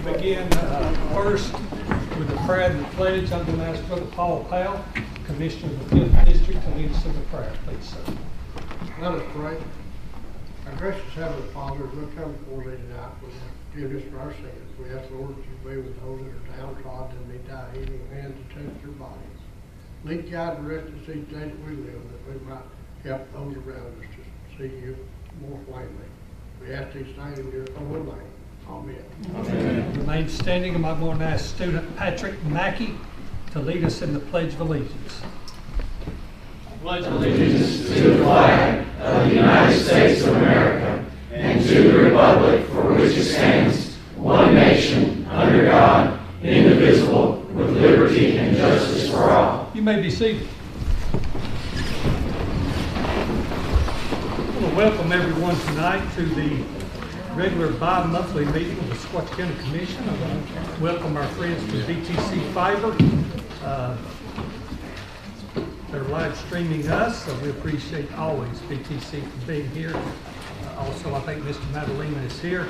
begin first with the prayer and the pledge. I'm going to ask Brother Paul Powell, Commissioner of the 5th District, to lead us in the prayer. Please, sir. Let us pray. Our gracious Heavenly Father, as we come before thee tonight, we forgiveness for our sins. We ask, Lord, that you be with those that are downtrodden and need thy healing hand to touch their bodies. Lead, guide, and direct us each day that we live, that we might help those around us to see you more plainly. We ask these things in your holy name. Amen. Amen. Remain standing, and I'm going to ask student Patrick Mackey to lead us in the Pledge of Allegiance. Pledge allegiance to the flag of the United States of America and to the republic for which it stands, one nation, under God, indivisible, with liberty and justice for all. You may be seated. I want to welcome everyone tonight to the regular bi-monthly meeting of the Sequatchie County Commission. I want to welcome our friends from BTC Fiber. They're live streaming us, so we appreciate always BTC for being here. Also, I think Mr. Madalena is here.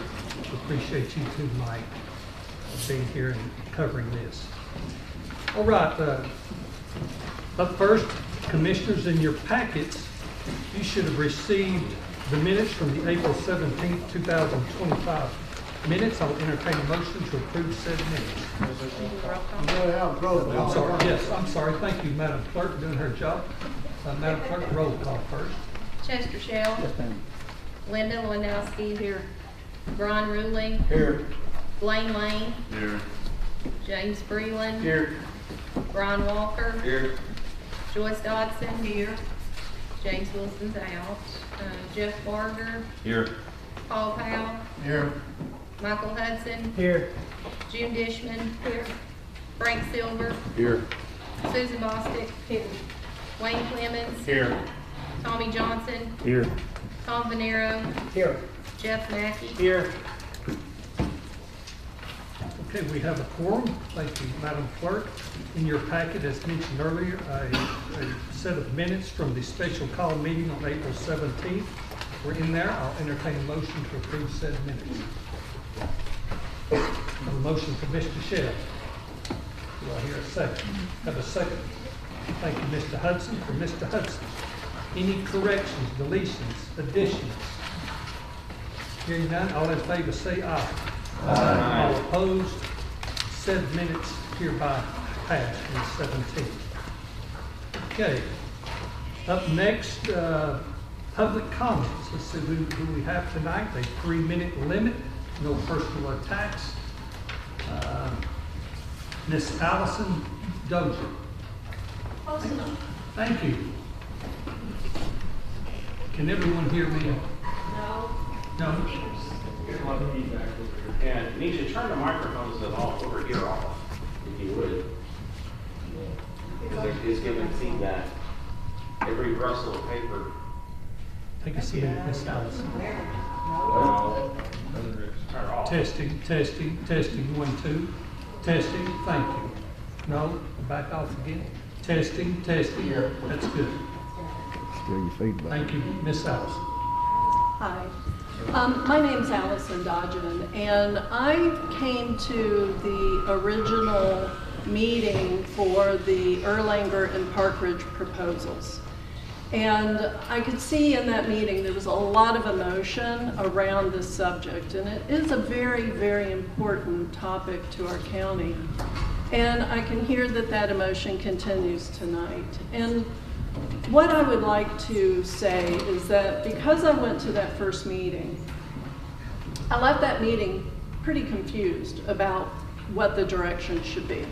We appreciate you too, Mike, for being here and covering this. All right, up first, commissioners, in your packets, you should have received the minutes from the April 17th, 2025 minutes. I'll entertain a motion to approve said minutes. I'm sorry, yes, I'm sorry. Thank you, Madam Clerk, doing her job. Madam Clerk, roll call first. Chester Shell. Yes, ma'am. Linda Lewandowski. Here. Brian Ruling. Here. Blaine Lane. Here. James Freeland. Here. Brian Walker. Here. Joyce Dodson. Here. James Wilson's out. Jeff Barger. Here. Paul Powell. Here. Michael Hudson. Here. June Dishman. Here. Frank Silver. Here. Susan Bostick. Here. Wayne Clemens. Here. Tommy Johnson. Here. Tom Venero. Here. Jeff Mackey. Here. Okay, we have a quorum. Thank you, Madam Clerk. In your packet, as mentioned earlier, a set of minutes from the special call meeting on April 17th. We're in there. I'll entertain a motion to approve said minutes. A motion from Mr. Shell. Do I hear a second? Have a second. Thank you, Mr. Hudson. For Mr. Hudson, any corrections, deletions, additions? Hearing none, all in favor say aye. Aye. All opposed, said minutes hereby passed in 17. Okay. Up next, public comments. Let's see who we have tonight. A 3-minute limit, no personal attacks. Miss Allison Dozier. Thank you. Can everyone hear me? No. No? Here's a lot of feedback over here. And you need to turn the microphones off over here off, if you would. Because it's giving feedback. Every rustle of paper. Take a seat, Miss Allison. Turn it off. Testing, 1, 2. Testing, thank you. No, back off again. Testing. That's good. Still your feedback. Thank you, Miss Allison. Hi, my name's Allison Dodgen, and I came to the original meeting for the Erlanger and Park Ridge proposals. And I could see in that meeting there was a lot of emotion around this subject, and it is a very, very important topic to our county. And I can hear that emotion continues tonight. And what I would like to say is that because I went to that first meeting, I left that meeting pretty confused about what the direction should be.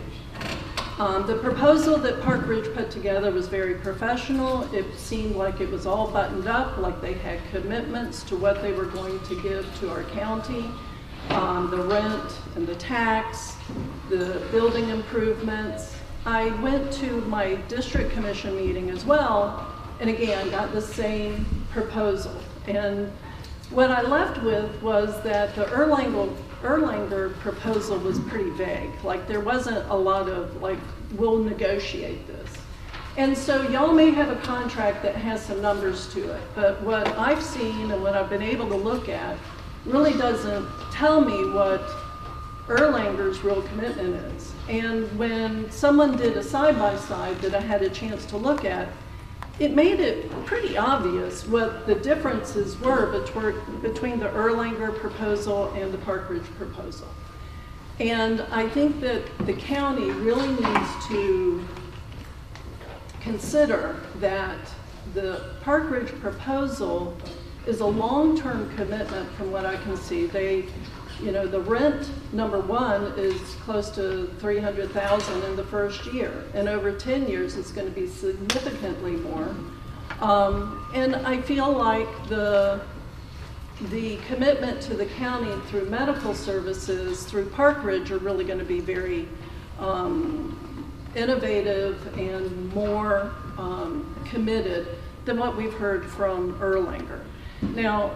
The proposal that Park Ridge put together was very professional. It seemed like it was all buttoned up, like they had commitments to what they were going to give to our county, the rent and the tax, the building improvements. I went to my district commission meeting as well, and again, got the same proposal. And what I left with was that the Erlanger proposal was pretty vague. Like, there wasn't a lot of, like, we'll negotiate this. And so y'all may have a contract that has some numbers to it, but what I've seen and what I've been able to look at really doesn't tell me what Erlanger's real commitment is. And when someone did a side-by-side that I had a chance to look at, it made it pretty obvious what the differences were between the Erlanger proposal and the Park Ridge proposal. And I think that the county really needs to consider that the Park Ridge proposal is a long-term commitment from what I can see. The rent, number one, is close to $300,000 in the first year, and over 10 years it's going to be significantly more. And I feel like the commitment to the county through medical services, through Park Ridge, are really going to be very innovative and more committed than what we've heard from Erlanger. Now,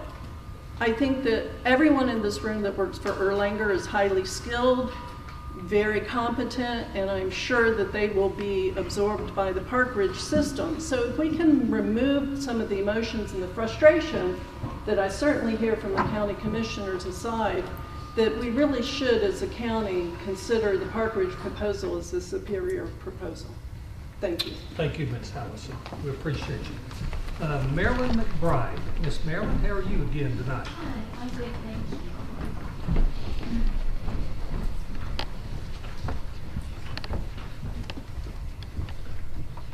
I think that everyone in this room that works for Erlanger is highly skilled, very competent, and I'm sure that they will be absorbed by the Park Ridge system. So if we can remove some of the emotions and the frustration that I certainly hear from the county commissioners aside, that we really should, as a county, consider the Park Ridge proposal as the superior proposal. Thank you. Thank you, Ms. Allison. We appreciate you. Marilyn McBride. Miss Marilyn, how are you again tonight? Hi, I'm good, thank you.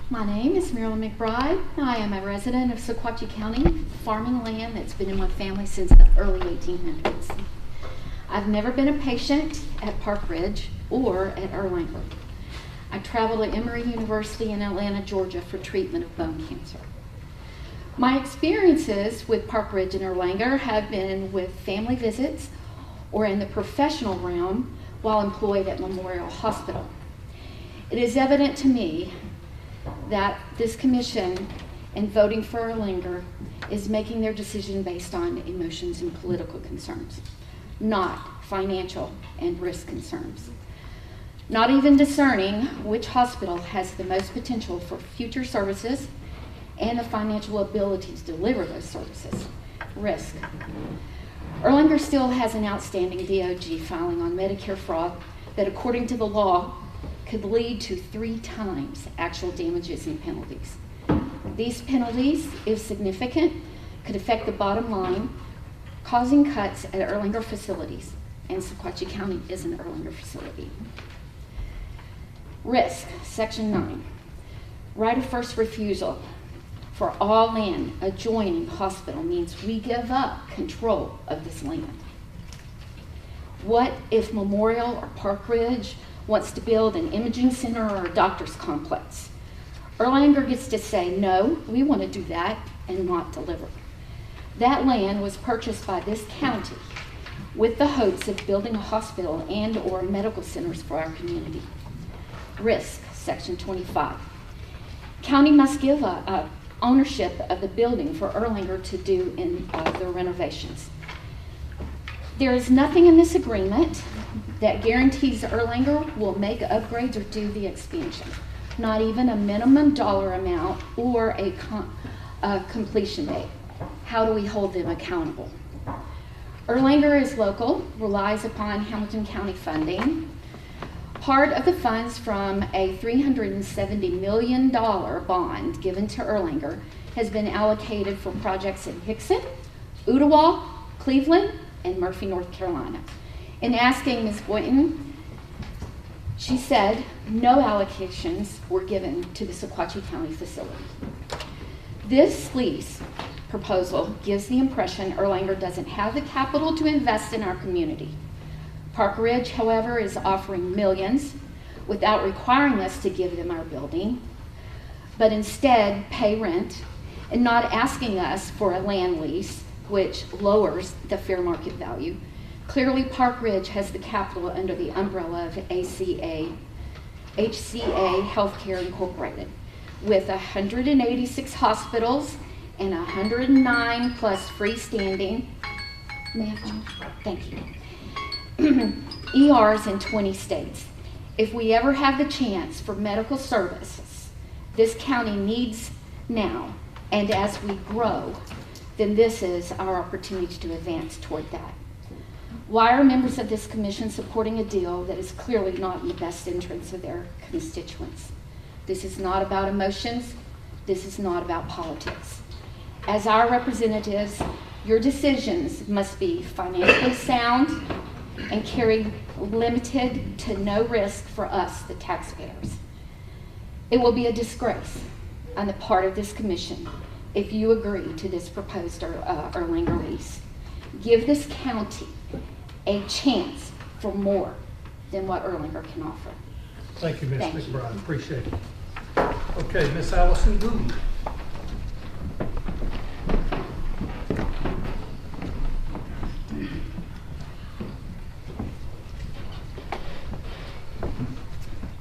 My name is Marilyn McBride. I am a resident of Sequatchie County, farming land that's been in my family since the early 1800s. I've never been a patient at Park Ridge or at Erlanger. I traveled to Emory University in Atlanta, Georgia for treatment of bone cancer. My experiences with Park Ridge and Erlanger have been with family visits or in the professional realm while employed at Memorial Hospital. It is evident to me that this commission, in voting for Erlanger, is making their decision based on emotions and political concerns, not financial and risk concerns. Not even discerning which hospital has the most potential for future services and the financial ability to deliver those services. Risk. Erlanger still has an outstanding DOJ filing on Medicare fraud that, according to the law, could lead to 3 times actual damages and penalties. These penalties, if significant, could affect the bottom line, causing cuts at Erlanger facilities, and Sequatchie County is an Erlanger facility. Risk, Section 9. Right of first refusal for all land adjoining hospital means we give up control of this land. What if Memorial or Park Ridge wants to build an imaging center or a doctor's complex? Erlanger gets to say, no, we want to do that and not deliver. That land was purchased by this county with the hopes of building a hospital and or medical centers for our community. Risk, Section 25. County must give up ownership of the building for Erlanger to do in the renovations. There is nothing in this agreement that guarantees Erlanger will make upgrades or do the expansion, not even a minimum dollar amount or a completion date. How do we hold them accountable? Erlanger is local, relies upon Hamilton County funding. Part of the funds from a $370 million bond given to Erlanger has been allocated for projects in Hickson, Ottawa, Cleveland, and Murphy, North Carolina. In asking Ms. Boynton, she said no allocations were given to the Sequatchie County facility. This lease proposal gives the impression Erlanger doesn't have the capital to invest in our community. Park Ridge, however, is offering millions without requiring us to give them our building, but instead pay rent and not asking us for a land lease, which lowers the fair market value. Clearly, Park Ridge has the capital under the umbrella of HCA Healthcare Incorporated, with 186 hospitals and 109 plus freestanding, thank you, ERs in 20 states. If we ever have the chance for medical services this county needs now, and as we grow, then this is our opportunity to advance toward that. Why are members of this commission supporting a deal that is clearly not in the best interest of their constituents? This is not about emotions. This is not about politics. As our representatives, your decisions must be financially sound and carry limited to no risk for us, the taxpayers. It will be a disgrace on the part of this commission if you agree to this proposed Erlanger lease. Give this county a chance for more than what Erlanger can offer. Thank you, Ms. Thank you. McBride, appreciate it. Okay, Ms. Allison Gould.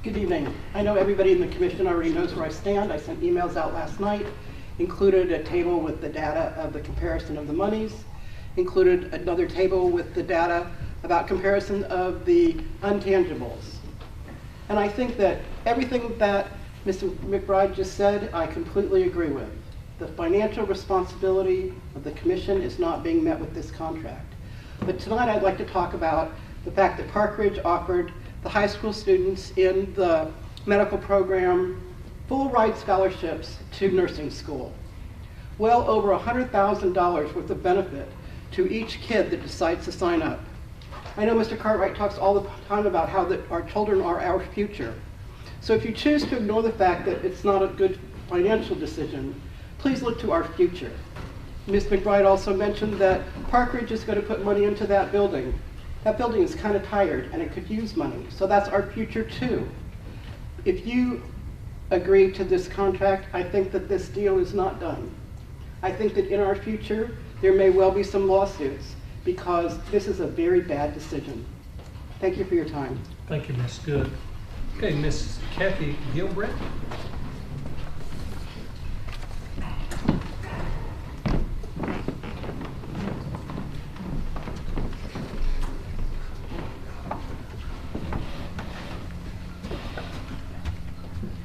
Good evening. I know everybody in the commission already knows where I stand. I sent emails out last night, included a table with the data of the comparison of the monies, included another table with the data about comparison of the intangibles. And I think that everything that Mr. McBride just said, I completely agree with. The financial responsibility of the commission is not being met with this contract. But tonight I'd like to talk about the fact that Park Ridge offered the high school students in the medical program full ride scholarships to nursing school. Well over $100,000 worth of benefit to each kid that decides to sign up. I know Mr. Cartwright talks all the time about how that our children are our future. So if you choose to ignore the fact that it's not a good financial decision, please look to our future. Ms. McBride also mentioned that Park Ridge is going to put money into that building. That building is kind of tired and it could use money. So that's our future too. If you agree to this contract, I think that this deal is not done. I think that in our future, there may well be some lawsuits because this is a very bad decision. Thank you for your time. Thank you, Ms. Good. Okay, Ms. Kathy Gilbreth.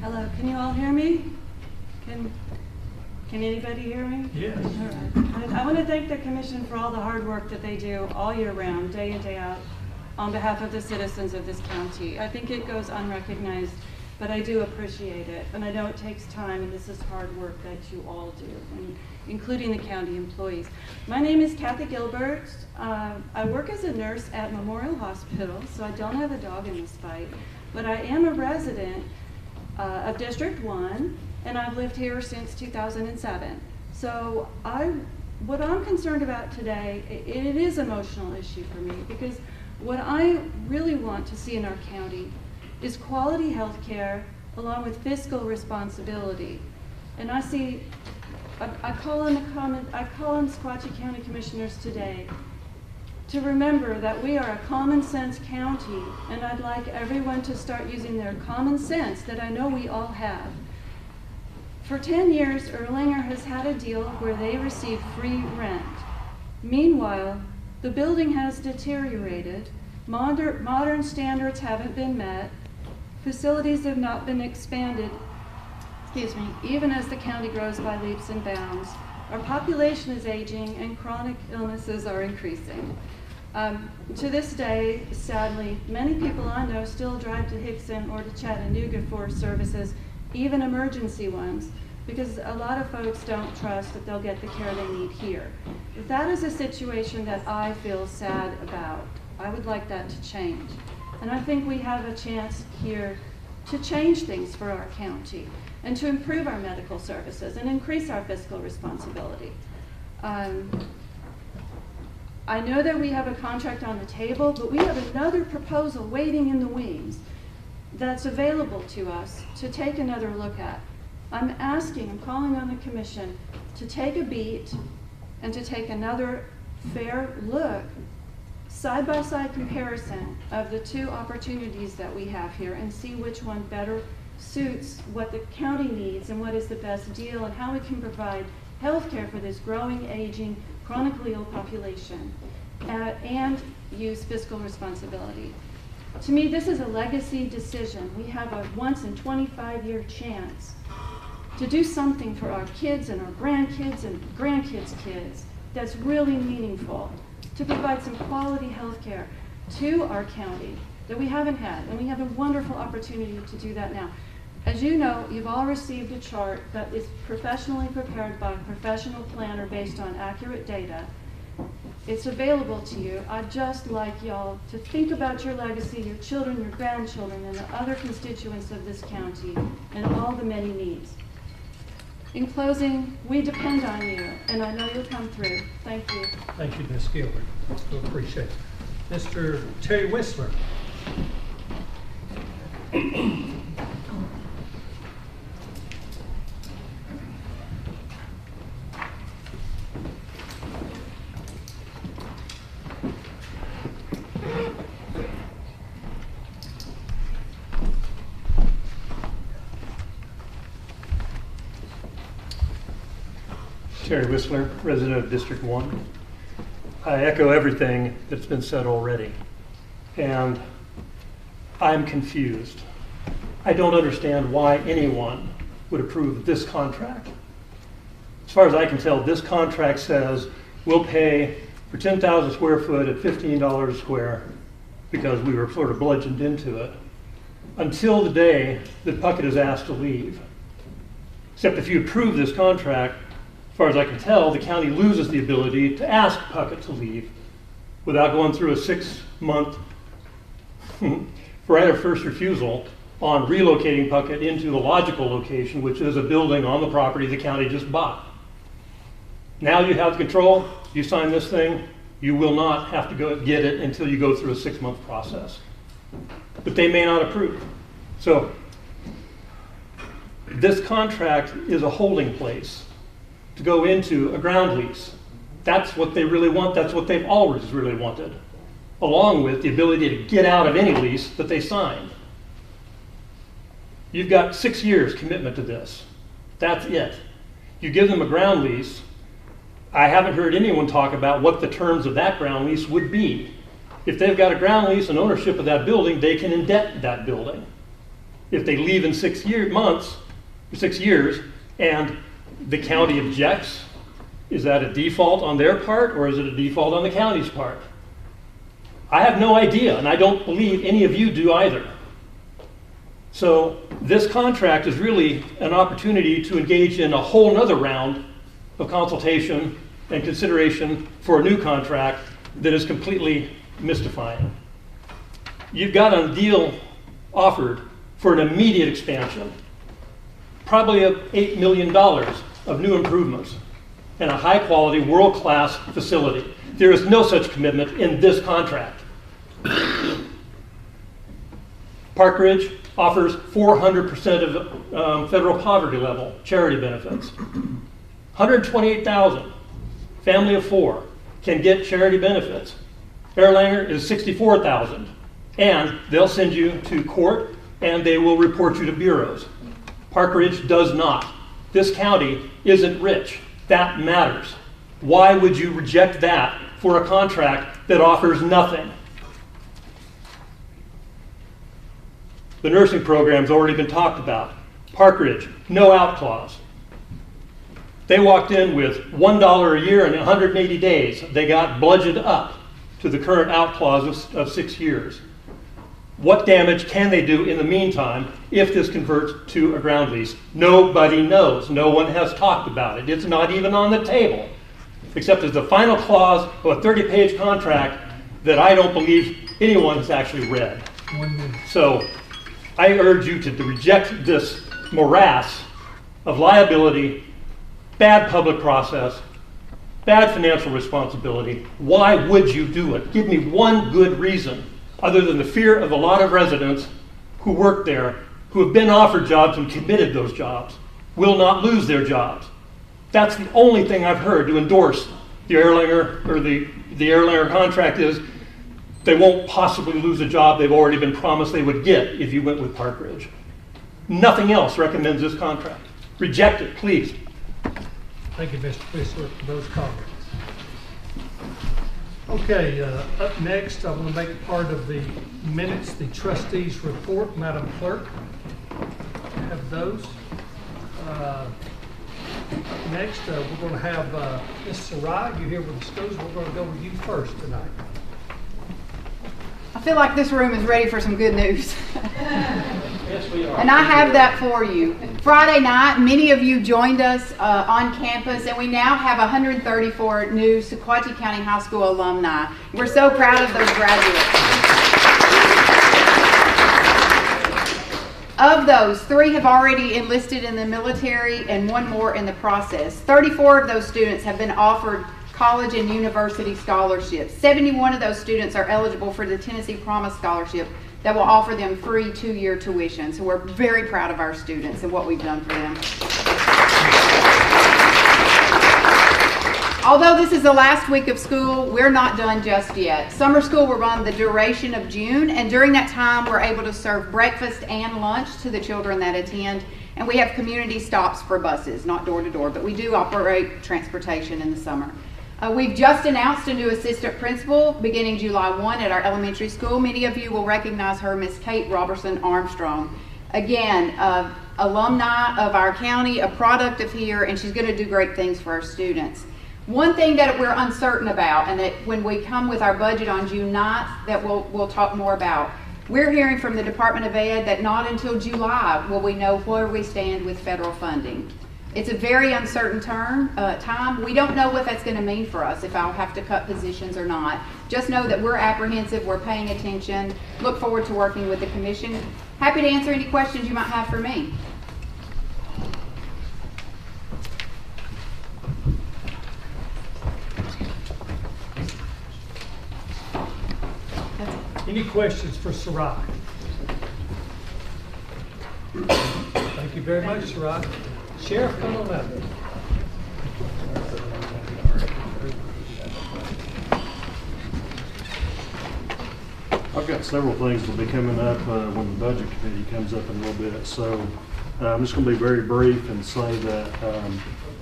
Hello, can you all hear me? Can anybody hear me? Yes. All right. I want to thank the commission for all the hard work that they do all year round, day in, day out, on behalf of the citizens of this county. I think it goes unrecognized, but I do appreciate it. And I know it takes time, and this is hard work that you all do, and including the county employees. My name is Kathy Gilbert. I work as a nurse at Memorial Hospital, so I don't have a dog in this fight, but I am a resident of District 1, and I've lived here since 2007. So what I'm concerned about today, it is an emotional issue for me, because what I really want to see in our county is quality health care along with fiscal responsibility. And I call on Sequatchie County Commissioners today to remember that we are a common sense county, and I'd like everyone to start using their common sense that I know we all have. For 10 years, Erlanger has had a deal where they receive free rent. Meanwhile, the building has deteriorated, modern standards haven't been met, facilities have not been expanded, even as the county grows by leaps and bounds. Our population is aging and chronic illnesses are increasing. To this day, sadly, many people I know still drive to Hickson or to Chattanooga for services, even emergency ones, because a lot of folks don't trust that they'll get the care they need here. That is a situation that I feel sad about. I would like that to change. And I think we have a chance here to change things for our county and to improve our medical services and increase our fiscal responsibility. I know that we have a contract on the table, but we have another proposal waiting in the wings that's available to us to take another look at. I'm calling on the commission to take a beat and to take another fair look, side-by-side comparison of the two opportunities that we have here and see which one better suits what the county needs and what is the best deal and how we can provide health care for this growing, aging, chronically ill population and use fiscal responsibility. To me, this is a legacy decision. We have a once in 25-year chance to do something for our kids and our grandkids and grandkids' kids that's really meaningful. to provide some quality health care to our county that we haven't had, and we have a wonderful opportunity to do that now. As you know, you've all received a chart that is professionally prepared by a professional planner based on accurate data. It's available to you. I'd just like y'all to think about your legacy, your children, your grandchildren, and the other constituents of this county, and all the many needs. In closing, we depend on you, and I know you'll come through. Thank you. Thank you, Ms. Gilbert. We appreciate it. Mr. Terry Whistler. Terry Whistler, resident of District 1. I echo everything that's been said already, and I'm confused. I don't understand why anyone would approve this contract. As far as I can tell, this contract says we'll pay for 10,000 square foot at $15 a square because we were sort of bludgeoned into it until the day that Puckett is asked to leave. Except if you approve this contract, as far as I can tell, the county loses the ability to ask Puckett to leave without going through a 6-month right of first refusal on relocating Puckett into the logical location, which is a building on the property the county just bought. Now you have control, you sign this thing, you will not have to go get it until you go through a 6-month process. But they may not approve. So this contract is a holding place to go into a ground lease. That's what they really want. That's what they've always really wanted, along with the ability to get out of any lease that they signed. You've got 6 years commitment to this. That's it. You give them a ground lease. I haven't heard anyone talk about what the terms of that ground lease would be. If they've got a ground lease and ownership of that building, they can indebt that building. If they leave in 6 years, and the county objects, is that a default on their part or is it a default on the county's part? I have no idea, and I don't believe any of you do either. So this contract is really an opportunity to engage in a whole nother round of consultation and consideration for a new contract that is completely mystifying. You've got a deal offered for an immediate expansion, probably of $8 million of new improvements and a high-quality, world-class facility. There is no such commitment in this contract. Park Ridge offers 400% of federal poverty level charity benefits. 128,000, family of 4, can get charity benefits. Erlanger is 64,000, and they'll send you to court and they will report you to bureaus. Park Ridge does not. This county isn't rich. That matters. Why would you reject that for a contract that offers nothing? The nursing program's already been talked about. Park Ridge, no out clause. They walked in with $1 a year and 180 days. They got bludgeoned up to the current out clause of 6 years. What damage can they do in the meantime if this converts to a ground lease? Nobody knows. No one has talked about it. It's not even on the table, except as the final clause of a 30-page contract that I don't believe anyone has actually read. So I urge you to reject this morass of liability, bad public process, bad financial responsibility. Why would you do it? Give me one good reason, other than the fear of a lot of residents who work there, who have been offered jobs and committed those jobs, will not lose their jobs. That's the only thing I've heard to endorse the Erlanger, or the Erlanger contract is they won't possibly lose a job they've already been promised they would get if you went with Park Ridge. Nothing else recommends this contract. Reject it, please. Thank you, Mr. Whistler, for those comments. Okay, up next, I want to make part of the minutes the trustees' report. Madam Clerk, have those. next, we're going to have Ms. Sarai, you here with the schools. We're going to go with you first tonight. I feel like this room is ready for some good news. Yes, we are. And I have that for you. Friday night, many of you joined us on campus, and we now have 134 new Sequatchie County High School alumni. We're so proud of those graduates. Of those, 3 have already enlisted in the military and 1 more in the process. 34 of those students have been offered college and university scholarships. 71 of those students are eligible for the Tennessee Promise Scholarship that will offer them free 2-year tuition. So we're very proud of our students and what we've done for them. Although this is the last week of school, we're not done just yet. Summer school will run the duration of June, and during that time we're able to serve breakfast and lunch to the children that attend. And we have community stops for buses, not door to door, but we do operate transportation in the summer. We've just announced a new assistant principal beginning July 1 at our elementary school. Many of you will recognize her, Miss Kate Robertson Armstrong. Again, alumni of our county, a product of here, and she's going to do great things for our students. One thing that we're uncertain about, and that when we come with our budget on June 9th, that we'll talk more about. We're hearing from the Department of Ed that not until July will we know where we stand with federal funding. It's a very uncertain time. We don't know what that's going to mean for us, if I'll have to cut positions or not. Just know that we're apprehensive, we're paying attention, look forward to working with the commission. Happy to answer any questions you might have for me. Any questions for Sarai? Thank you very much, Sarai. Sheriff, come on up. I've got several things that'll be coming up when the budget committee comes up in a little bit. So I'm just going to be very brief and say that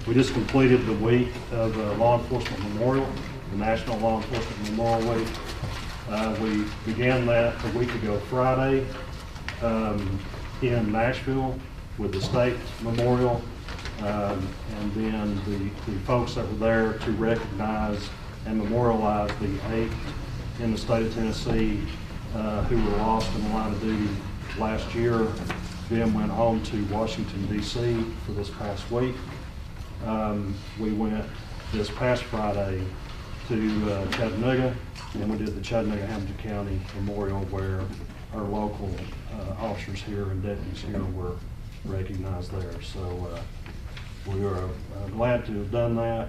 we just completed the week of Law Enforcement Memorial, the National Law Enforcement Memorial Week. We began that a week ago Friday in Nashville with the state memorial, and then the folks that were there to recognize and memorialize the 8 in the state of Tennessee who were lost in the line of duty last year. Then went home to Washington, D.C. for this past week. We went this past Friday to Chattanooga, and we did the Chattanooga-Hamilton County Memorial, where our local officers here and deputies here were recognized there. So we are glad to have done that,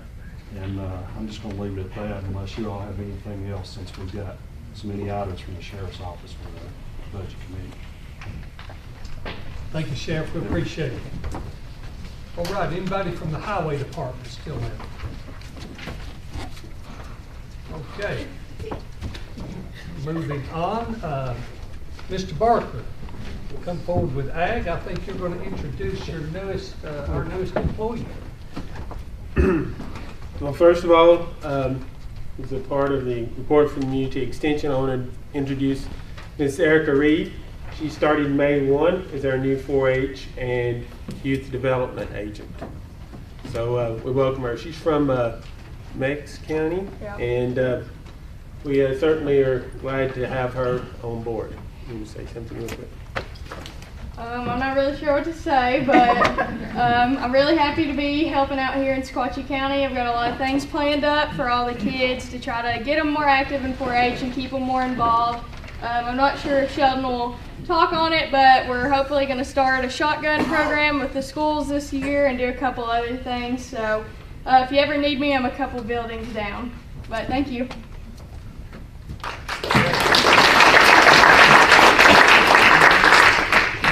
and I'm just going to leave it at that unless you all have anything else, since we've got so many items from the Sheriff's Office for the Budget Committee. Thank you, Sheriff. We appreciate it. All right, anybody from the Highway Department still in? Okay. Moving on, Mr. Barker will come forward with Ag. I think you're going to introduce your newest, our newest employee. Well, first of all, as a part of the report from Community Extension, I want to introduce Ms. Erica Reed. She started May 1 as our new 4-H and Youth Development Agent. So we welcome her. She's from Meigs County, yeah. And we certainly are glad to have her on board. You want to say something real quick? I'm not really sure what to say, but I'm really happy to be helping out here in Sequatchie County. I've got a lot of things planned up for all the kids to try to get them more active in 4-H and keep them more involved. I'm not sure if Sheldon will talk on it, but we're hopefully going to start a shotgun program with the schools this year and do a couple other things. So if you ever need me, I'm a couple buildings down. But thank you.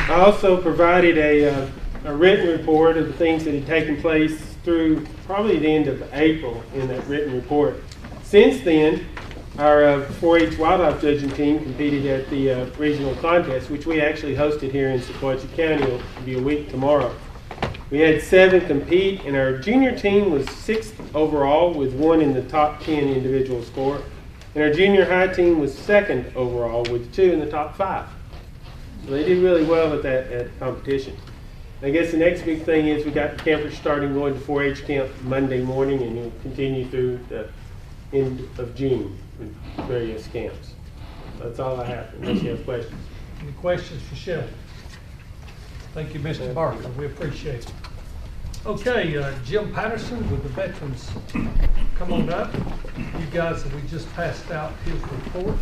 I also provided a written report of the things that had taken place through probably the end of April in that written report. Since then, our 4-H wildlife judging team competed at the regional contest, which we actually hosted here in Sequatchie County. It'll be a week tomorrow. We had 7 compete, and our junior team was 6th overall with 1 in the top 10 individual score. And our junior high team was 2nd overall with 2 in the top 5. So they did really well at that competition. I guess the next big thing is we got campers starting going to 4-H camp Monday morning, and it'll continue through the end of June with various camps. That's all I have, unless you have questions. Any questions for Shelley? Thank you, Mr. Barker. We appreciate it. Okay, Jim Patterson with the veterans, come on up. You guys, we just passed out his report.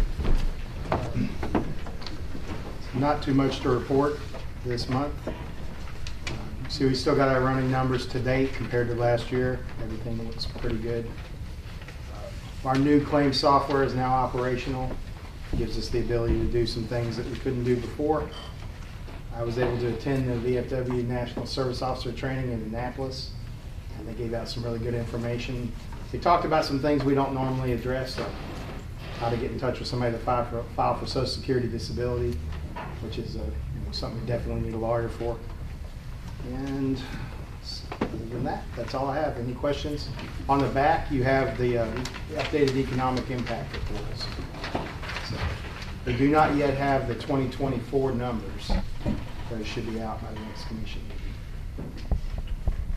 Not too much to report this month. See, we still got our running numbers to date compared to last year. Everything looks pretty good. Our new claim software is now operational. Gives us the ability to do some things that we couldn't do before. I was able to attend the VFW National Service Officer Training in Annapolis, and they gave out some really good information. They talked about some things we don't normally address, like how to get in touch with somebody to file for Social Security disability, which is something we definitely need a lawyer for. And other than that, that's all I have. Any questions? On the back, you have the updated economic impact reports. So, we do not yet have the 2024 numbers. Those should be out by the next commission meeting.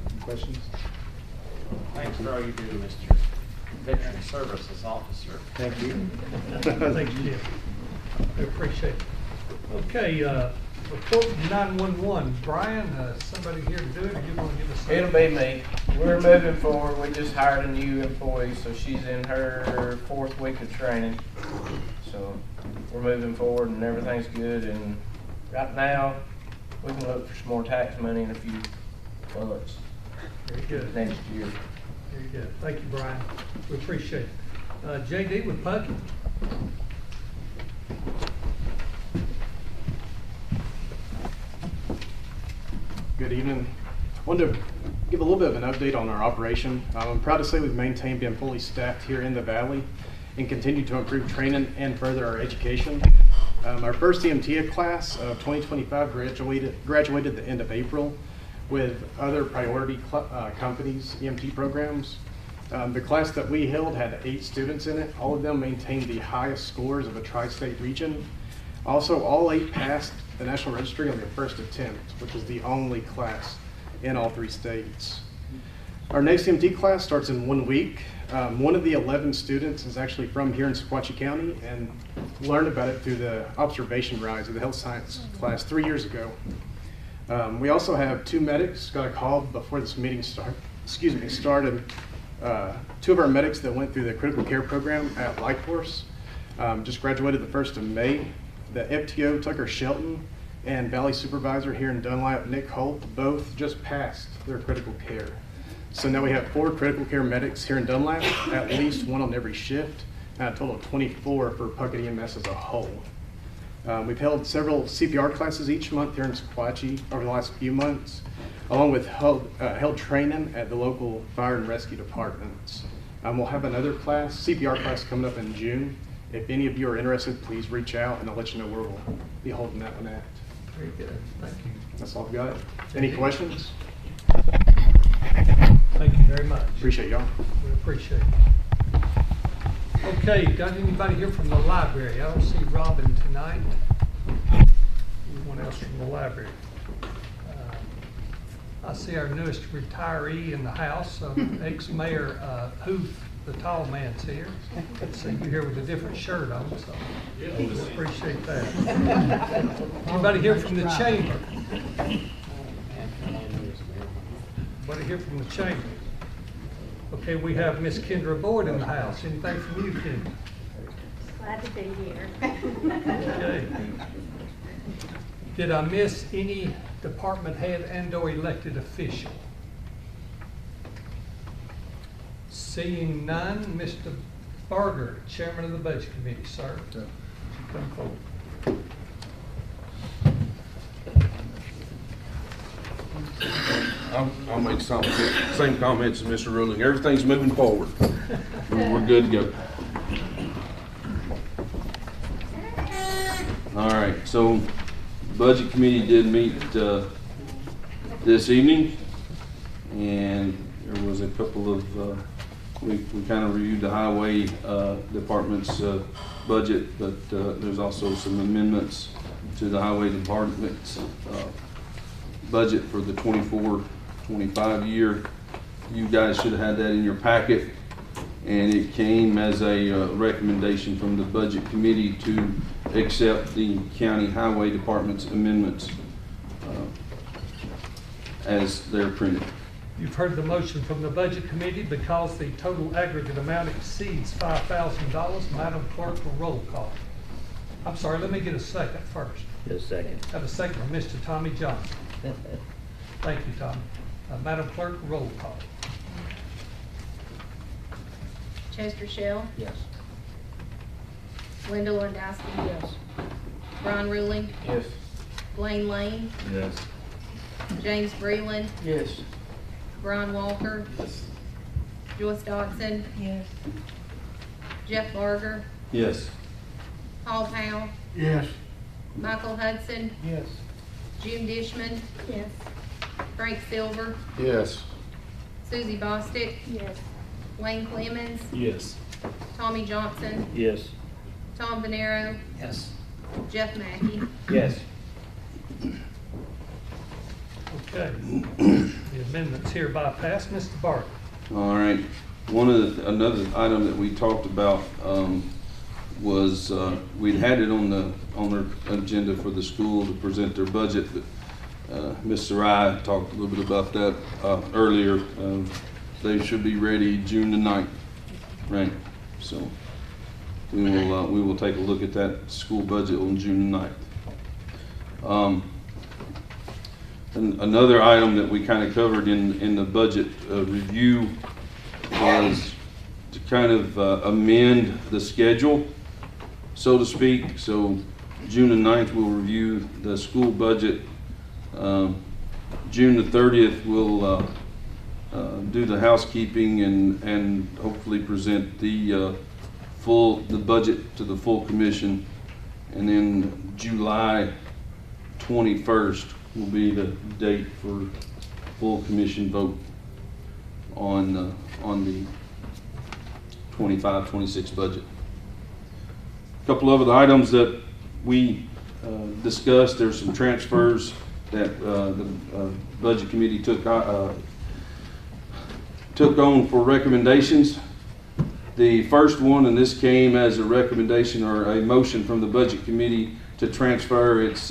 Any questions? Thanks for all you do, Mr. Veteran Services Officer. Thank you. Thank you, Jim. We appreciate it. Okay, report from 911. Brian, somebody here to do it, or you want to give us? It'll be me. We're moving forward. We just hired a new employee, so she's in her 4th week of training. So we're moving forward and everything's good. And right now, we can look for some more tax money in a few months. Very good. Next year. Very good. Thank you, Brian. We appreciate it. JD with Puckett. Good evening. I wanted to give a little bit of an update on our operation. I'm proud to say we've maintained being fully staffed here in the Valley and continue to improve training and further our education. Our first EMT class of 2025 graduated the end of April with other priority companies' EMT programs. The class that we held had 8 students in it. All of them maintained the highest scores of a tri-state region. Also, all 8 passed the National Registry on their first attempt, which is the only class in all 3 states. Our next EMT class starts in 1 week. One of the 11 students is actually from here in Sequatchie County and learned about it through the observation rides of the health science class 3 years ago. We also have 2 medics. Got a call before this meeting started. 2 of our medics that went through the critical care program at Light Force just graduated the 1st of May. The FTO, Tucker Shelton, and Valley Supervisor here in Dunlap, Nick Holt, both just passed their critical care. So now we have 4 critical care medics here in Dunlap, at least 1 on every shift, and a total of 24 for Puckett EMS as a whole. We've held several CPR classes each month here in Sequatchie over the last few months, along with held training at the local fire and rescue departments. We'll have another class, CPR class, coming up in June. If any of you are interested, please reach out and I'll let you know where we'll be holding that one at. Very good. Thank you. That's all I've got. Any questions? Thank you very much. Appreciate y'all. We appreciate it. Okay, got anybody here from the library? I don't see Robin tonight. Anyone else from the library? I see our newest retiree in the house, ex-mayor Huth, the tall man's here. I see you here with a different shirt on, so we appreciate that. Anybody here from the chamber? Anybody here from the chamber? Okay, we have Miss Kendra Boyd in the house. Anything from you, Kendra? Glad to be here. Okay. Did I miss any department head and/or elected official? Seeing none, Mr. Barger, Chairman of the Budget Committee, sir. Would you come forward? I'll make some same comments as Mr. Ruling. Everything's moving forward. We're good to go. All right, so Budget Committee did meet this evening, and there was a couple of we kind of reviewed the highway department's budget, but there's also some amendments to the highway department's budget for the 24-25 year. You guys should have had that in your packet, and it came as a recommendation from the Budget Committee to accept the County Highway Department's amendments as they're printed. You've heard the motion from the Budget Committee. Because the total aggregate amount exceeds $5,000, Madam Clerk will roll call. I'm sorry, let me get a second first. Just a second. Have a second from Mr. Tommy Johnson. Thank you, Tommy. Madam Clerk, roll call. Chester Shell, Yes. Linda Landowski. Yes. Ron Ruling, Yes. Blaine Lane, Yes. James Breland, Yes. Brian Walker, Yes. Joyce Dodson, Yes. Jeff Barger, Yes. Paul Powell, Yes. Michael Hudson, Yes. Jim Dishman. Yes. Frank Silver, Yes. Susie Bostick, Yes. Wayne Clemens, Yes. Tommy Johnson, Yes. Tom Venero, Yes. Jeff Mackey. Yes. Okay. The amendment's hereby passed. Mr. Barker. All right. Another item that we talked about was we'd had it on their agenda for the school to present their budget, but Ms. Sarai talked a little bit about that earlier. They should be ready June the 9th, right? So we will take a look at that school budget on June the 9th. And another item that we kind of covered in the budget review was to kind of amend the schedule, so to speak. So June the 9th, we'll review the school budget. June the 30th, we'll do the housekeeping and hopefully present the budget to the full commission. And then July 21st will be the date for full commission vote on the 25-26 budget. A couple of other items that we discussed. There's some transfers that the Budget Committee took on for recommendations. The first one, and this came as a recommendation or a motion from the Budget Committee to transfer its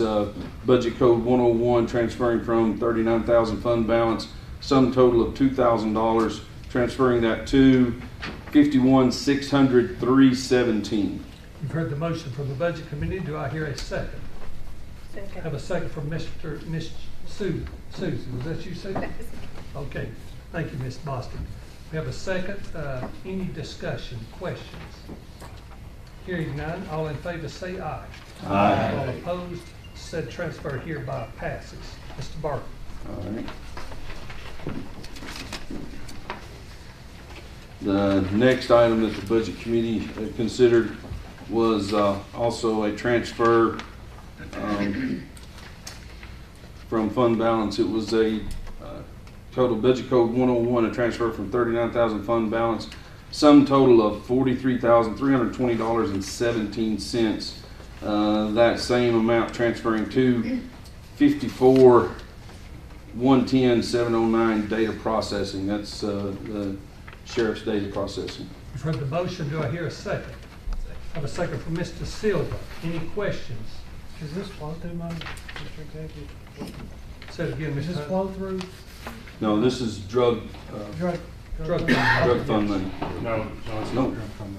Budget Code 101, transferring from 39,000 fund balance, sum total of $2,000, transferring that to 51,600,317. You've heard the motion from the Budget Committee. Do I hear a second? Second. Have a second from Miss Susan. Was that you, Susan? Okay. Thank you, Ms. Boston. We have a second. Any discussion, questions? Hearing none, all in favor say aye. Aye. All opposed, said transfer hereby passes. Mr. Barker. All right. The next item that the Budget Committee considered was also a transfer from fund balance. It was a total Budget Code 101, a transfer from 39,000 fund balance, sum total of $43,320.17. That same amount transferring to 54,110,709 data processing. That's the Sheriff's data processing. You've heard the motion. Do I hear a second? Have a second from Mr. Silva. Any questions? Is this flow through money, Mr. Executive? Say it again, Is Mr. this flow through? No, this is drug Drug fund money. No, it's No. not drug fund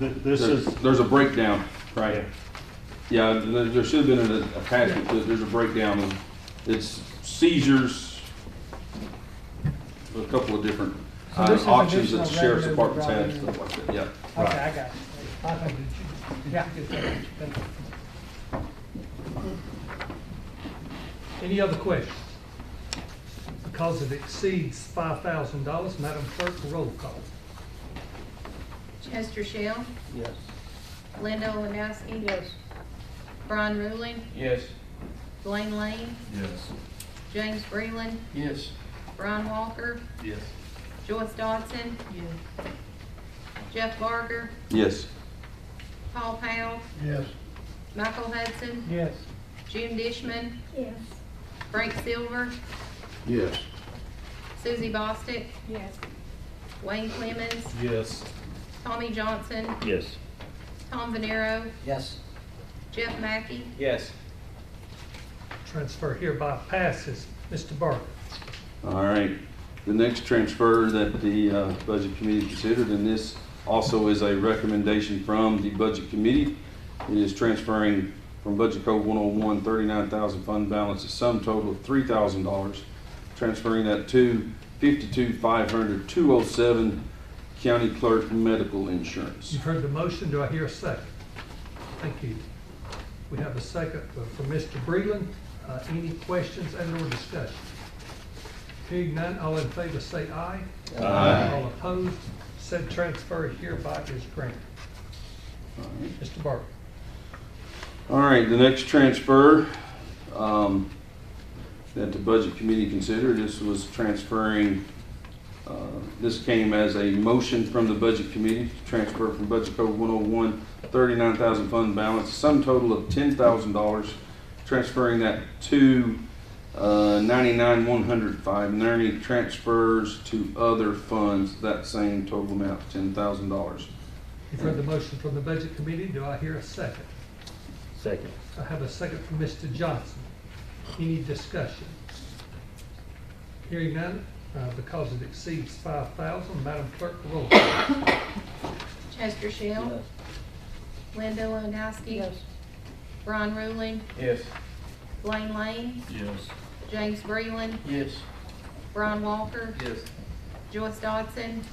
money. There's a breakdown, right? Yeah, there should have been an attachment to it. There's a breakdown of its seizures, a couple of different So this is auctions that the additional sheriff's revenue department's brought had, in. stuff like that, yeah. Okay, I got you. I think that Yeah. Any other questions? Because it exceeds $5,000, Madam Clerk, roll call. Chester Shell, Yes. Linda Landowski. Yes. Brian Ruling, Yes. Blaine Lane, Yes. James Breland, Yes. Brian Walker, Yes. Joyce Dodson. Jeff Barger, Yes. Paul Powell, Yes. Michael Hudson, Yes. Jim Dishman, Yes. Frank Silver, Yes. Susie Bostic, Yes. Wayne Clemens, Yes. Tommy Johnson, Yes. Tom Venero, Yes. Jeff Mackey. Yes. Transfer hereby passes. Mr. Barker. All right. The next transfer that the Budget Committee considered, and this also is a recommendation from the Budget Committee, it is transferring from Budget Code 101, 39,000 fund balance, a sum total of $3,000, transferring that to 52,500, 207 County Clerk Medical Insurance. You've heard the motion. Do I hear a second? Thank you. We have a second from Mr. Breland. Any questions and or discussion? Hearing none, all in favor say aye. Aye. All opposed, said transfer hereby is granted. Mr. Barker. All right, the next transfer that the Budget Committee considered, this was transferring, this came as a motion from the Budget Committee to transfer from Budget Code 101, 39,000 fund balance, sum total of $10,000, transferring that to 99,105 transfers to other funds, that same total amount, $10,000. You've heard the motion from the Budget Committee. Do I hear a second? Second. I have a second from Mr. Johnson. Any discussion? Hearing none, because it exceeds 5,000, Madam Clerk, roll call. Chester Shell. Linda Lewandowski. Ron Ruling, Yes. Blaine Lane, Yes. James Breland, Yes. Brian Walker, Yes. Joyce Dodson,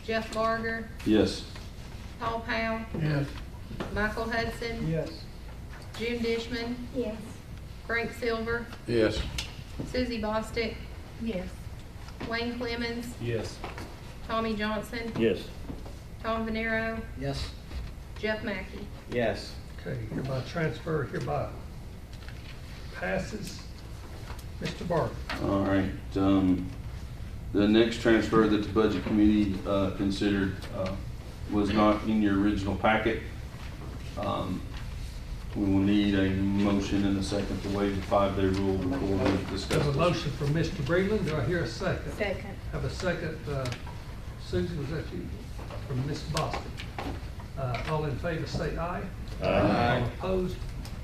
Jeff Barger, Yes. Paul Powell, Yes. Michael Hudson, Yes. June Dishman, Yes. Frank Silver, Yes. Susie Bostic, Yes. Wayne Clemens, Yes. Tommy Johnson, Yes. Tom Venero, Yes. Jeff Mackey. Yes. Okay, hereby transfer, hereby passes. Mr. Barker. All right, the next transfer that the Budget Committee considered was not in your original packet. We will need a motion and a second to waive the 5-day rule before we discuss Have a this. motion from Mr. Breland. Do I hear a second? Second. Have a second, Susie, was that you? From Ms. Boston. All in favor say aye. Aye. All opposed,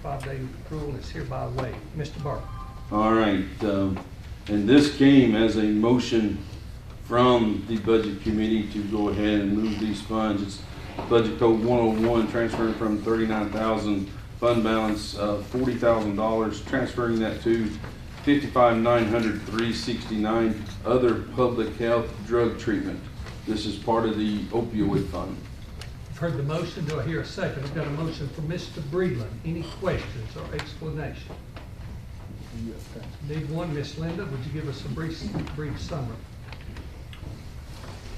5-day rule is hereby waived. Mr. Barker. All right, and this came as a motion from the Budget Committee to go ahead and move these funds. It's Budget Code 101, transferring from 39,000 fund balance of $40,000, transferring that to 55,900, 369 other public health drug treatment. This is part of the opioid fund. You've heard the motion. Do I hear a second? I've got a motion from Mr. Breland. Any questions or explanation? Need one, Miss Linda. Would you give us a brief summary?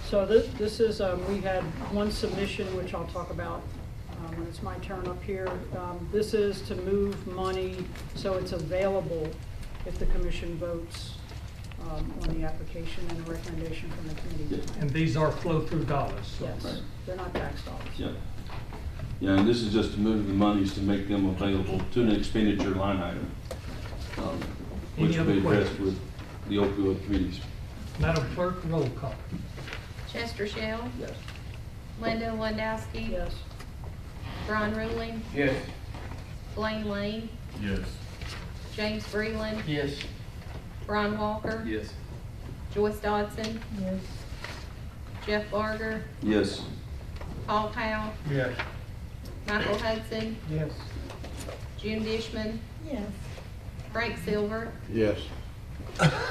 So this is, we had one submission, which I'll talk about when it's my turn up here. This is to move money so it's available if the commission votes on the application and a recommendation from the committee. And these are flow-through dollars. So. Yes, Right. they're not tax dollars. Yeah. Yeah, and this is just to move the monies to make them available to an expenditure line item, which will be addressed with the opioid committees. Madam Clerk, roll call. Chester Shell, Yes. Linda Lewandowski, Yes. Ron Ruling, Yes. Blaine Lane, Yes. James Breland, Yes. Brian Walker, Yes. Joyce Dodson, Yes. Jeff Barger, Yes. Paul Powell, Yes. Michael Hudson, Yes. June Dishman, Yes. Frank Silver, Yes.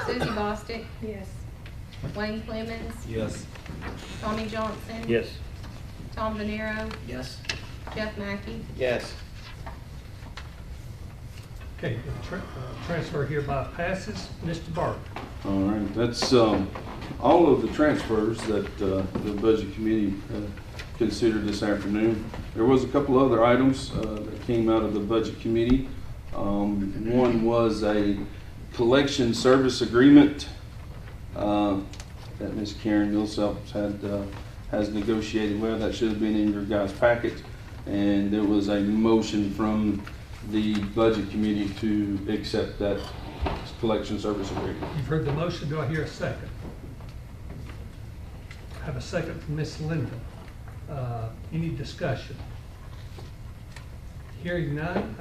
Susie Bostic, Yes. Wayne Clemens, Yes. Tommy Johnson, Yes. Tom Venero, Yes. Jeff Mackey. Yes. Okay, the transfer hereby passes. Mr. Barker. All right, that's all of the transfers that the Budget Committee considered this afternoon. There was a couple other items that came out of the Budget Committee. One was a collection service agreement that Ms. Karen Millsap has negotiated. Well, that should have been in your guys' packet. And there was a motion from the budget committee to accept that collection service agreement. You've heard the motion. Do I hear a second? I have a second from Ms. Linda. Any discussion? Hearing none,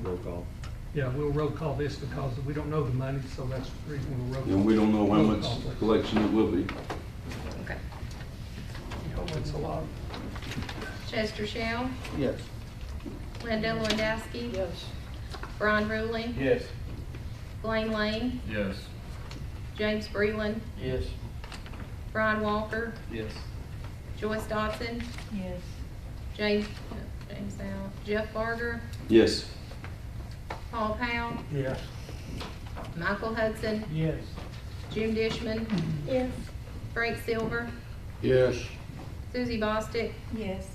Roll call. yeah, we'll roll call this because we don't know the money, so that's the reason we'll roll call. And we don't know how Roll much call, please. collection it will be. Okay. You know, it's a lot. Chester Shell, Yes. Linda Lewandowski. Yes. Brian Ruling, Yes. Blaine Lane, Yes. James Breland, Yes. Brian Walker, Yes. Joyce Dodson, Yes. James out, Jeff Barger, Yes. Paul Powell, Yes. Michael Hudson, Yes. Jim Dishman, Yes. Frank Silver, Yes. Susie Bostick, Yes.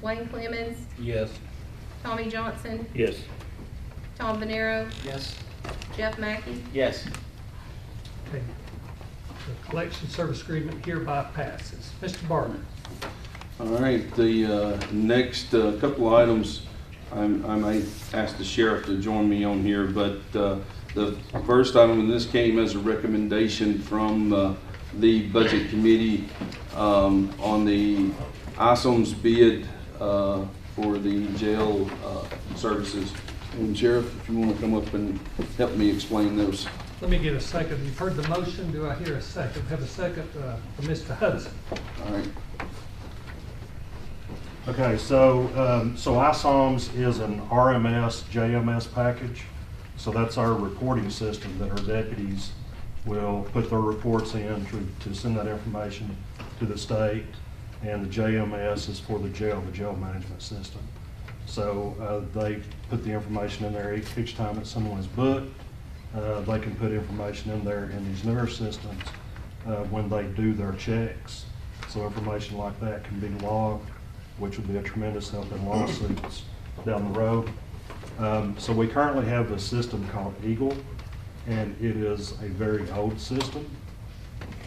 Wayne Clemens, Yes. Tommy Johnson, Yes. Tom Venero, Yes. Jeff Mackey. Yes. Okay. The collection service agreement hereby passes. Mr. Barger. All right, the next couple of items, I might ask the sheriff to join me on here, but the first item, and this came as a recommendation from the budget committee on the ISOM's bid for the jail services. And Sheriff, if you want to come up and help me explain those. Let me get a second. You've heard the motion. Do I hear a second? Have a second for Mr. Hudson. All right. Okay, so ISOMS is an RMS, JMS package. So that's our reporting system that our deputies will put their reports in to send that information to the state. And the JMS is for the jail management system. So they put the information in there each time that someone is booked. They can put information in there in these newer systems when they do their checks. So information like that can be logged, which would be a tremendous help in lawsuits down the road. So we currently have a system called Eagle, and it is a very old system.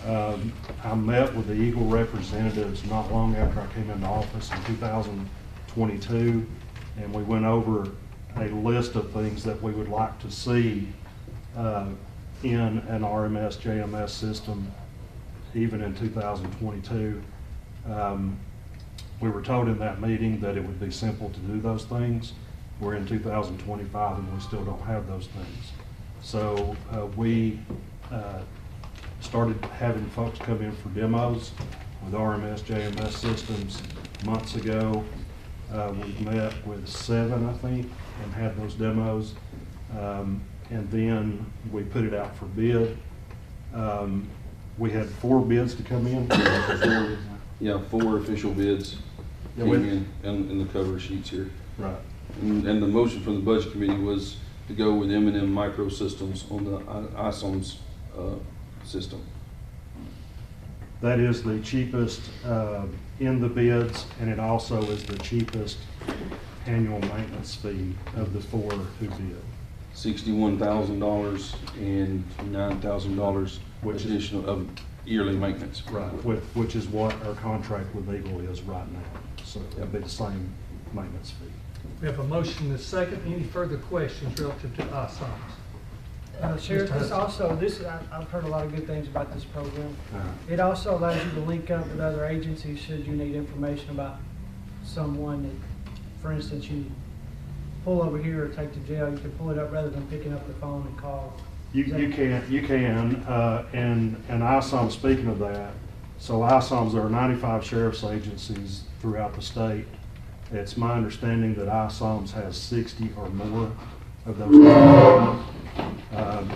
I met with the Eagle representatives not long after I came into office in 2022, and we went over a list of things that we would like to see in an RMS, JMS system, even in 2022. We were told in that meeting that it would be simple to do those things. We're in 2025 and we still don't have those things. So we started having folks come in for demos with RMS, JMS systems months ago. We've met with 7, I think, and had those demos. And then we put it out for bid. We had 4 bids to come in. 4 official bids came in the cover sheets here. Right. And the motion from the budget committee was to go with M&M Microsystems on the ISOMS system. That is the cheapest in the bids, and it also is the cheapest annual maintenance fee of the 4 who bid. $61,000 and $9,000 additional of yearly maintenance. Right, which is what our contract with Eagle is right now. So it'll be the same maintenance fee. We have a motion and a second. Any further questions relative to ISOMS? Sheriff, Mr. this Hudson. I've heard a lot of good things about this program. Uh-huh. It also allows you to link up with other agencies should you need information about someone that, for instance, you pull over here or take to jail, you can pull it up rather than picking up the phone and call. You can, and ISOM, speaking of that, so ISOMs, there are 95 sheriff's agencies throughout the state. It's my understanding that ISOMs has 60 or more of those.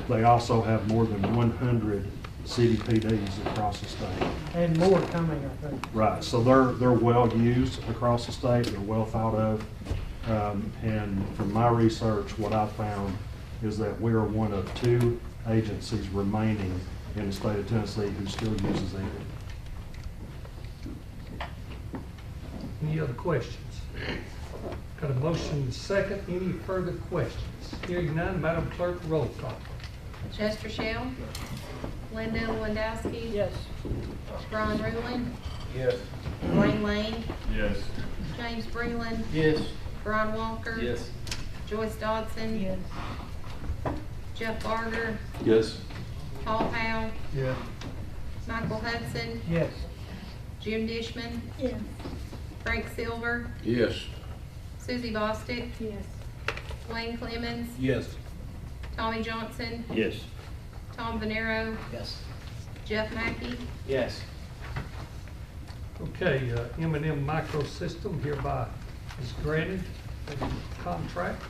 They also have more than 100 CDPDs across the state. And more coming, I think. Right, so they're well used across the state, they're well thought of. And from my research, what I found is that we are one of 2 agencies remaining in the state of Tennessee who still uses Eagle. Any other questions? Got a motion and a second. Any further questions? Hearing none, Madam Clerk, roll call. Chester Shell, Linda Lewandowski. Yes. Brian Ruling, Yes. Wayne Lane, Yes. James Breland, Yes. Brian Walker. Yes. Joyce Dodson. Yes. Jeff Barger. Yes. Paul Powell. Yes. Michael Hudson. Yes. Jim Dishman. Yes. Frank Silver. Yes. Susie Bostic. Yes. Wayne Clemens. Yes. Tommy Johnson. Yes. Tom Venero. Yes. Jeff Mackey. Yes. Okay, M&M Microsystem hereby is granted a contract.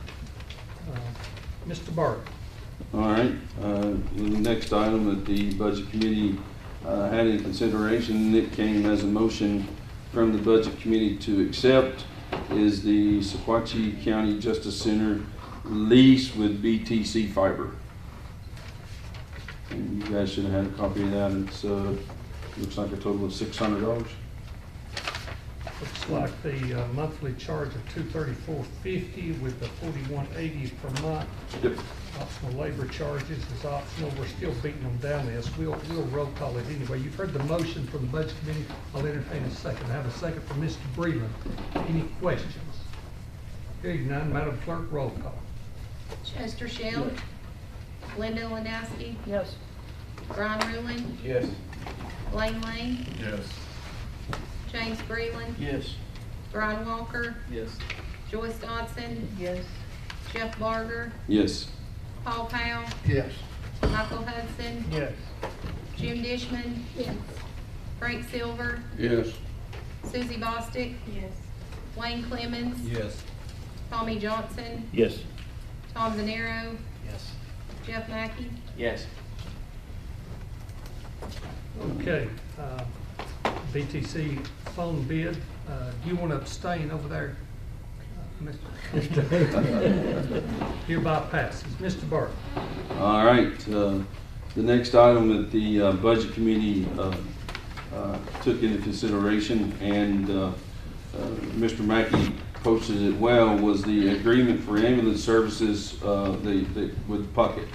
Mr. Barker. All right, the next item that the Budget Committee had in consideration, it came as a motion from the Budget Committee to accept, is the Sequatchie County Justice Center lease with BTC Fiber. And you guys should have had a copy of that. It's looks like a total of $600. Looks like the monthly charge of $234.50 with the $41.80 per month. Yep. Optional labor charges is optional. We're still beating them down this. We'll roll call it anyway. You've heard the motion from the Budget Committee. I'll entertain a second. I have a second from Mr. Breland. Any questions? Hearing none, Madam Clerk, roll call. Chester Shell. Linda Landowski. Yes. Brian Ruling. Yes. Lane Lane. Yes. James Breland. Yes. Brian Walker. Yes. Joyce Dodson. Yes. Jeff Barger. Yes. Paul Powell. Yes. Michael Hudson. Yes. Jim Dishman. Yes. Frank Silver. Yes. Susie Bostic. Yes. Wayne Clemens. Yes. Tommy Johnson. Yes. Tom Venero. Yes. Jeff Mackey. Yes. Okay, BTC phone bid. Do you want to abstain over there? Hereby passes. Mr. Barker. All right, the next item that the Budget Committee took into consideration, and Mr. Mackey posted it well, was the agreement for ambulance services with Puckett.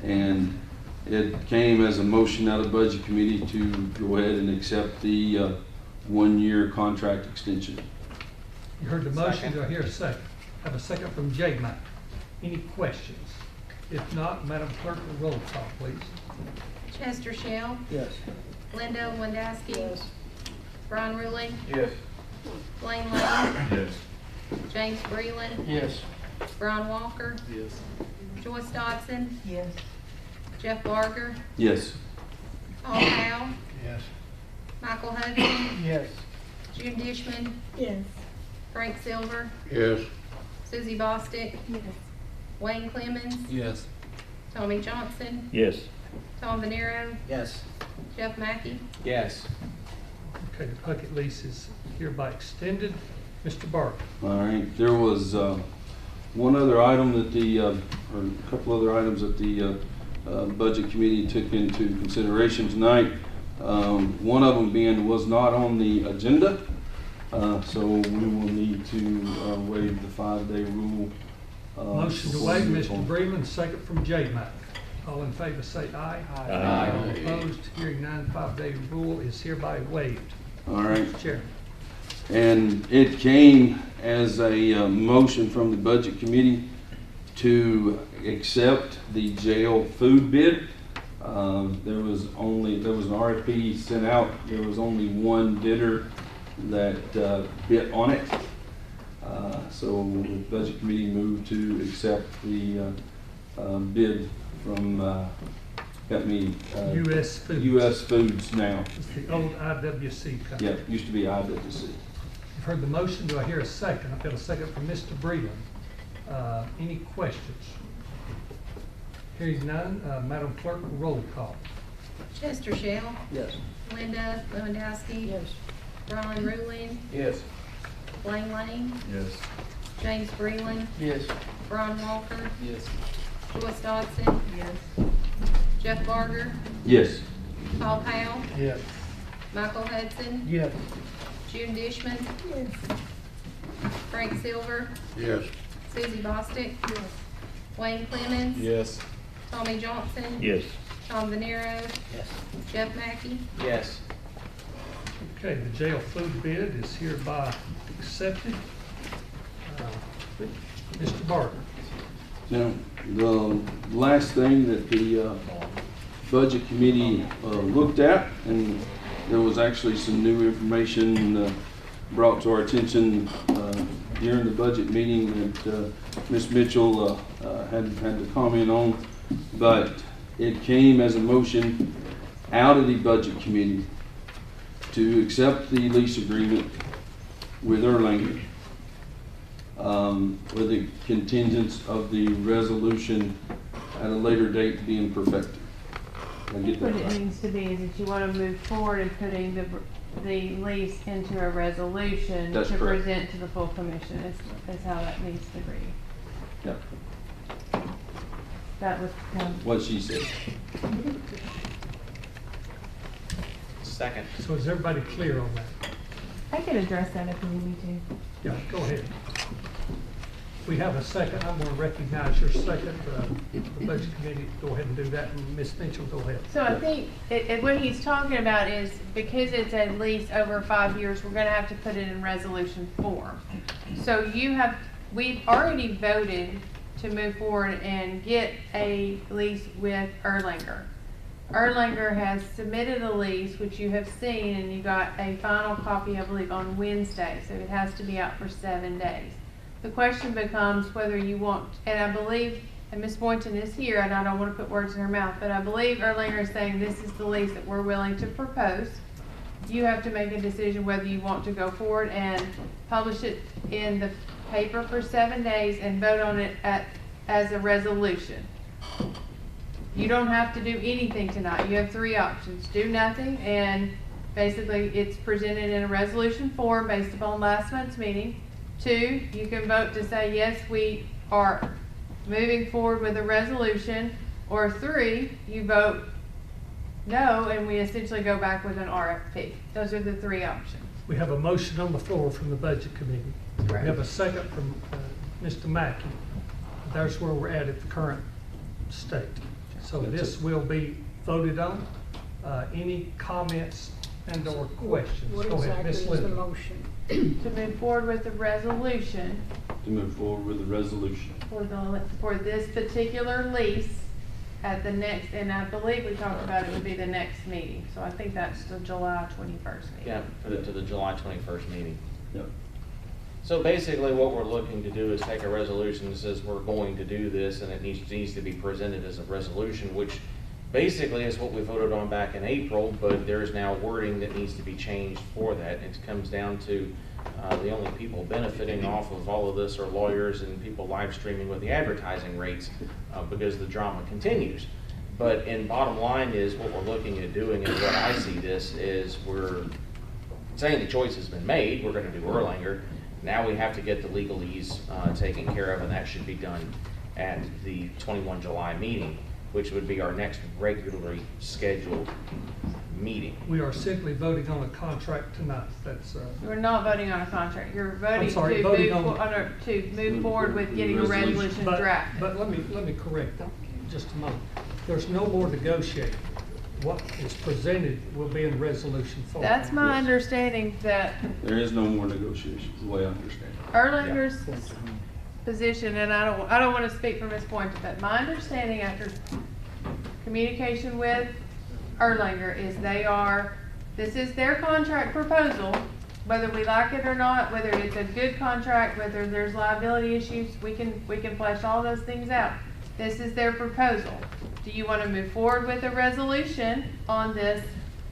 And it came as a motion out of Budget Committee to go ahead and accept the 1-year contract extension. You heard the motion. Do I hear a second? Have a second from J. Mack. Any questions? If not, Madam Clerk, roll call, please. Chester Shell. Yes. Linda Landowski. Yes. Brian Ruling. Yes. Lane Lane. Yes. James Breland. Yes. Brian Walker. Yes. Joyce Dodson. Yes. Jeff Barger. Yes. Paul Powell. Yes. Michael Hudson. Yes. Jim Dishman. Yes. Frank Silver. Yes. Susie Bostic. Yes. Wayne Clemens. Yes. Tommy Johnson. Yes. Tom Venero. Yes. Jeff Mackey. Yes. Okay, the Puckett lease is hereby extended. Mr. Barker. All right, there was one other item that or a couple other items that the Budget Committee took into consideration tonight. One of them being was not on the agenda, so we will need to waive the 5-day rule. Motion to waive, Mr. Breland, second from J. Mack. All in favor say aye. Aye. All opposed, hearing none, 5-day rule is hereby waived. All right. Mr. Chair. And it came as a motion from the Budget Committee to accept the jail food bid. There was an RFP sent out. There was only one bidder that bid on it. So the Budget Committee moved to accept the bid from U.S. Foods. U.S. Foods now. It's the old IWC company. Yeah, it used to be IWC. You've heard the motion. Do I hear a second? I've got a second from Mr. Breland. Any questions? Hearing none, Madam Clerk, roll call. Chester Shell. Yes. Linda Lewandowski. Yes. Brian Ruling. Yes. Lane Lane. Yes. James Breland. Yes. Brian Walker. Yes. Joyce Dodson. Yes. Jeff Barger. Yes. Paul Powell. Yes. Michael Hudson. Yes. Jim Dishman. Yes. Frank Silver. Yes. Susie Bostic. Yes. Wayne Clemens. Yes. Tommy Johnson. Yes. Tom Venero. Yes. Jeff Mackey. Yes. Okay, the jail food bid is hereby accepted. Mr. Barker. Now, the last thing that the Budget Committee looked at, and there was actually some new information brought to our attention during the budget meeting that Ms. Mitchell had to comment on, but it came as a motion out of the Budget Committee to accept the lease agreement with Erlanger with the contingents of the resolution at a later date being perfected. I get that What it right? needs to be is that you want to move forward in putting the lease into a resolution That's to correct. present to the full commission is how that needs to be. Yeah, That was what she said. Second. So is everybody clear on that? I can address that if you need me to. Yeah, go ahead. We have a second. I'm going to recognize your second. The Budget Committee, go ahead and do that. And Ms. Mitchell, go ahead. So I think what he's talking about is because it's a lease over 5 years, we're going to have to put it in resolution form. So we've already voted to move forward and get a lease with Erlanger. Erlanger has submitted a lease, which you have seen, and you got a final copy, I believe, on Wednesday. So it has to be out for 7 days. The question becomes whether you want, and I believe, and Ms. Boynton is here, and I don't want to put words in her mouth, but I believe Erlanger is saying this is the lease that we're willing to propose. You have to make a decision whether you want to go forward and publish it in the paper for 7 days and vote on it as a resolution. You don't have to do anything tonight. You have 3 options. Do nothing, and basically it's presented in a resolution form based upon last month's meeting. 2, you can vote to say, yes, we are moving forward with a resolution. Or 3, you vote no, and we essentially go back with an RFP. Those are the 3 options. We have a motion on the floor from the Budget Committee. Right. We have a second from Mr. Mackey. There's where we're at the current state. So this will be voted on. Any comments and or questions? What Go ahead, exactly Ms. is the Linda. motion? To move forward with the resolution To move forward with the resolution. for this particular lease at the next, and I believe we talked about it would be the next meeting. So I think that's the July 21st meeting. Yeah, put it to the July 21st meeting. Yep. So basically what we're looking to do is take a resolution that says we're going to do this, and it needs to be presented as a resolution, which basically is what we voted on back in April, but there's now wording that needs to be changed for that. It comes down to the only people benefiting off of all of this are lawyers and people live streaming with the advertising rates because the drama continues. But in bottom line is what we're looking at doing, and what I see this is we're saying the choice has been made, we're going to do Erlanger. Now we have to get the legalese taken care of, and that should be done at the 21 July meeting, which would be our next regularly scheduled meeting. We are simply voting on a contract tonight. That's You're not voting on a contract. You're voting sorry, to voting move on- to move forward with getting a resolution But drafted. let me correct just a moment. There's no more negotiating. What is presented will be in resolution form. That's my understanding that There is no more negotiations, the way I understand it. Erlanger's position, and I don't want to speak for Ms. Boynton, but my understanding after communication with Erlanger is this is their contract proposal, whether we like it or not, whether it's a good contract, whether there's liability issues, we can flesh all those things out. This is their proposal. Do you want to move forward with a resolution on this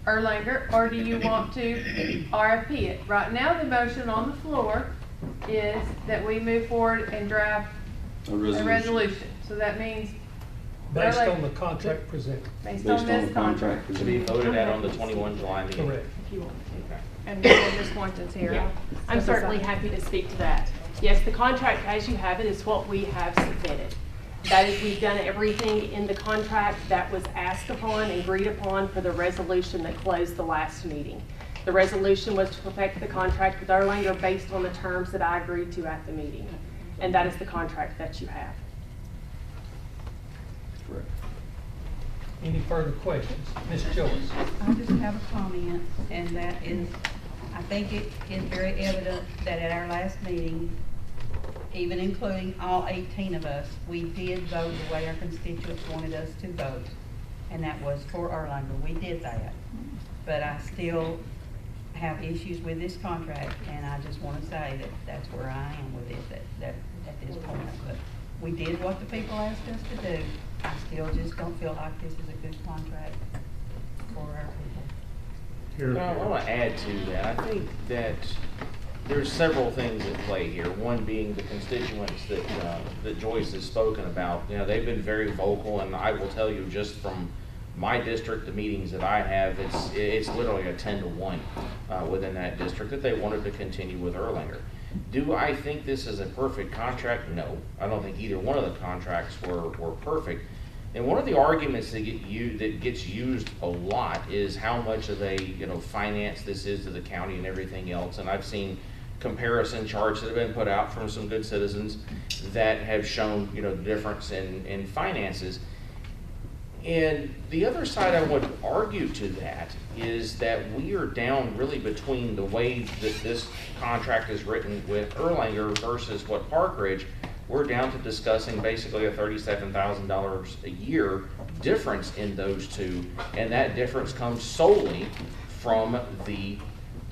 Erlanger, or do you want to RFP it? Right now, the motion on the floor is that we move forward and draft a resolution. So that means Based on the contract presented. based on this contract. To be voted at on the 21 July meeting. Correct. If you want to. And Ms. Boynton's here. Yeah, I'm certainly happy to speak to that. Yes, the contract as you have it is what we have submitted. That is, we've done everything in the contract that was asked upon and agreed upon for the resolution that closed the last meeting. The resolution was to perfect the contract with Erlanger based on the terms that I agreed to at the meeting. And that is the contract that you have. Correct. Any further questions? Ms. Joyce? I just have a comment, and that is, I think it is very evident that at our last meeting, even including all 18 of us, we did vote the way our constituents wanted us to vote, and that was for Erlanger. We did that. But I still have issues with this contract, and I just want to say that that's where I am with it, that at this point. But we did what the people asked us to do. I still just don't feel like this is a good contract for our people. I want to add to that. I think that there's several things at play here. One being the constituents that Joyce has spoken about. You know, they've been very vocal, and I will tell you, just from my district, the meetings that I have, it's literally a 10-to-1 within that district that they wanted to continue with Erlanger. Do I think this is a perfect contract? No, I don't think either one of the contracts were perfect. And one of the arguments that gets used a lot is how much of a finance this is to the county and everything else. And I've seen comparison charts that have been put out from some good citizens that have shown the difference in finances. And the other side I would argue to that is that we are down really between the way that this contract is written with Erlanger versus what Park Ridge. We're down to discussing basically a $37,000 a year difference in those two, and that difference comes solely from the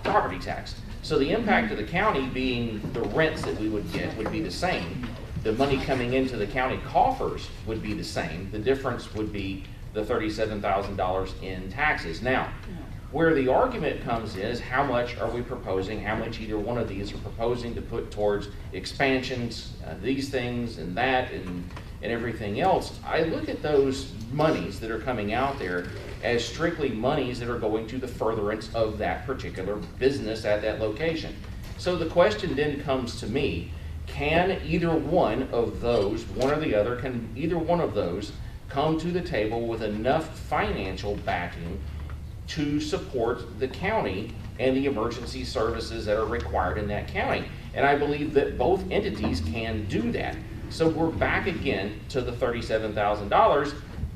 property tax. So the impact of the county being the rents that we would get would be the same. The money coming into the county coffers would be the same. The difference would be the $37,000 in taxes. Now, where the argument comes is how much are we proposing, how much either one of these are proposing to put towards expansions, these things and that and everything else. I look at those monies that are coming out there as strictly monies that are going to the furtherance of that particular business at that location. So the question then comes to me, can either one of those, one or the other, can either one of those come to the table with enough financial backing to support the county and the emergency services that are required in that county? And I believe that both entities can do that. So we're back again to the $37,000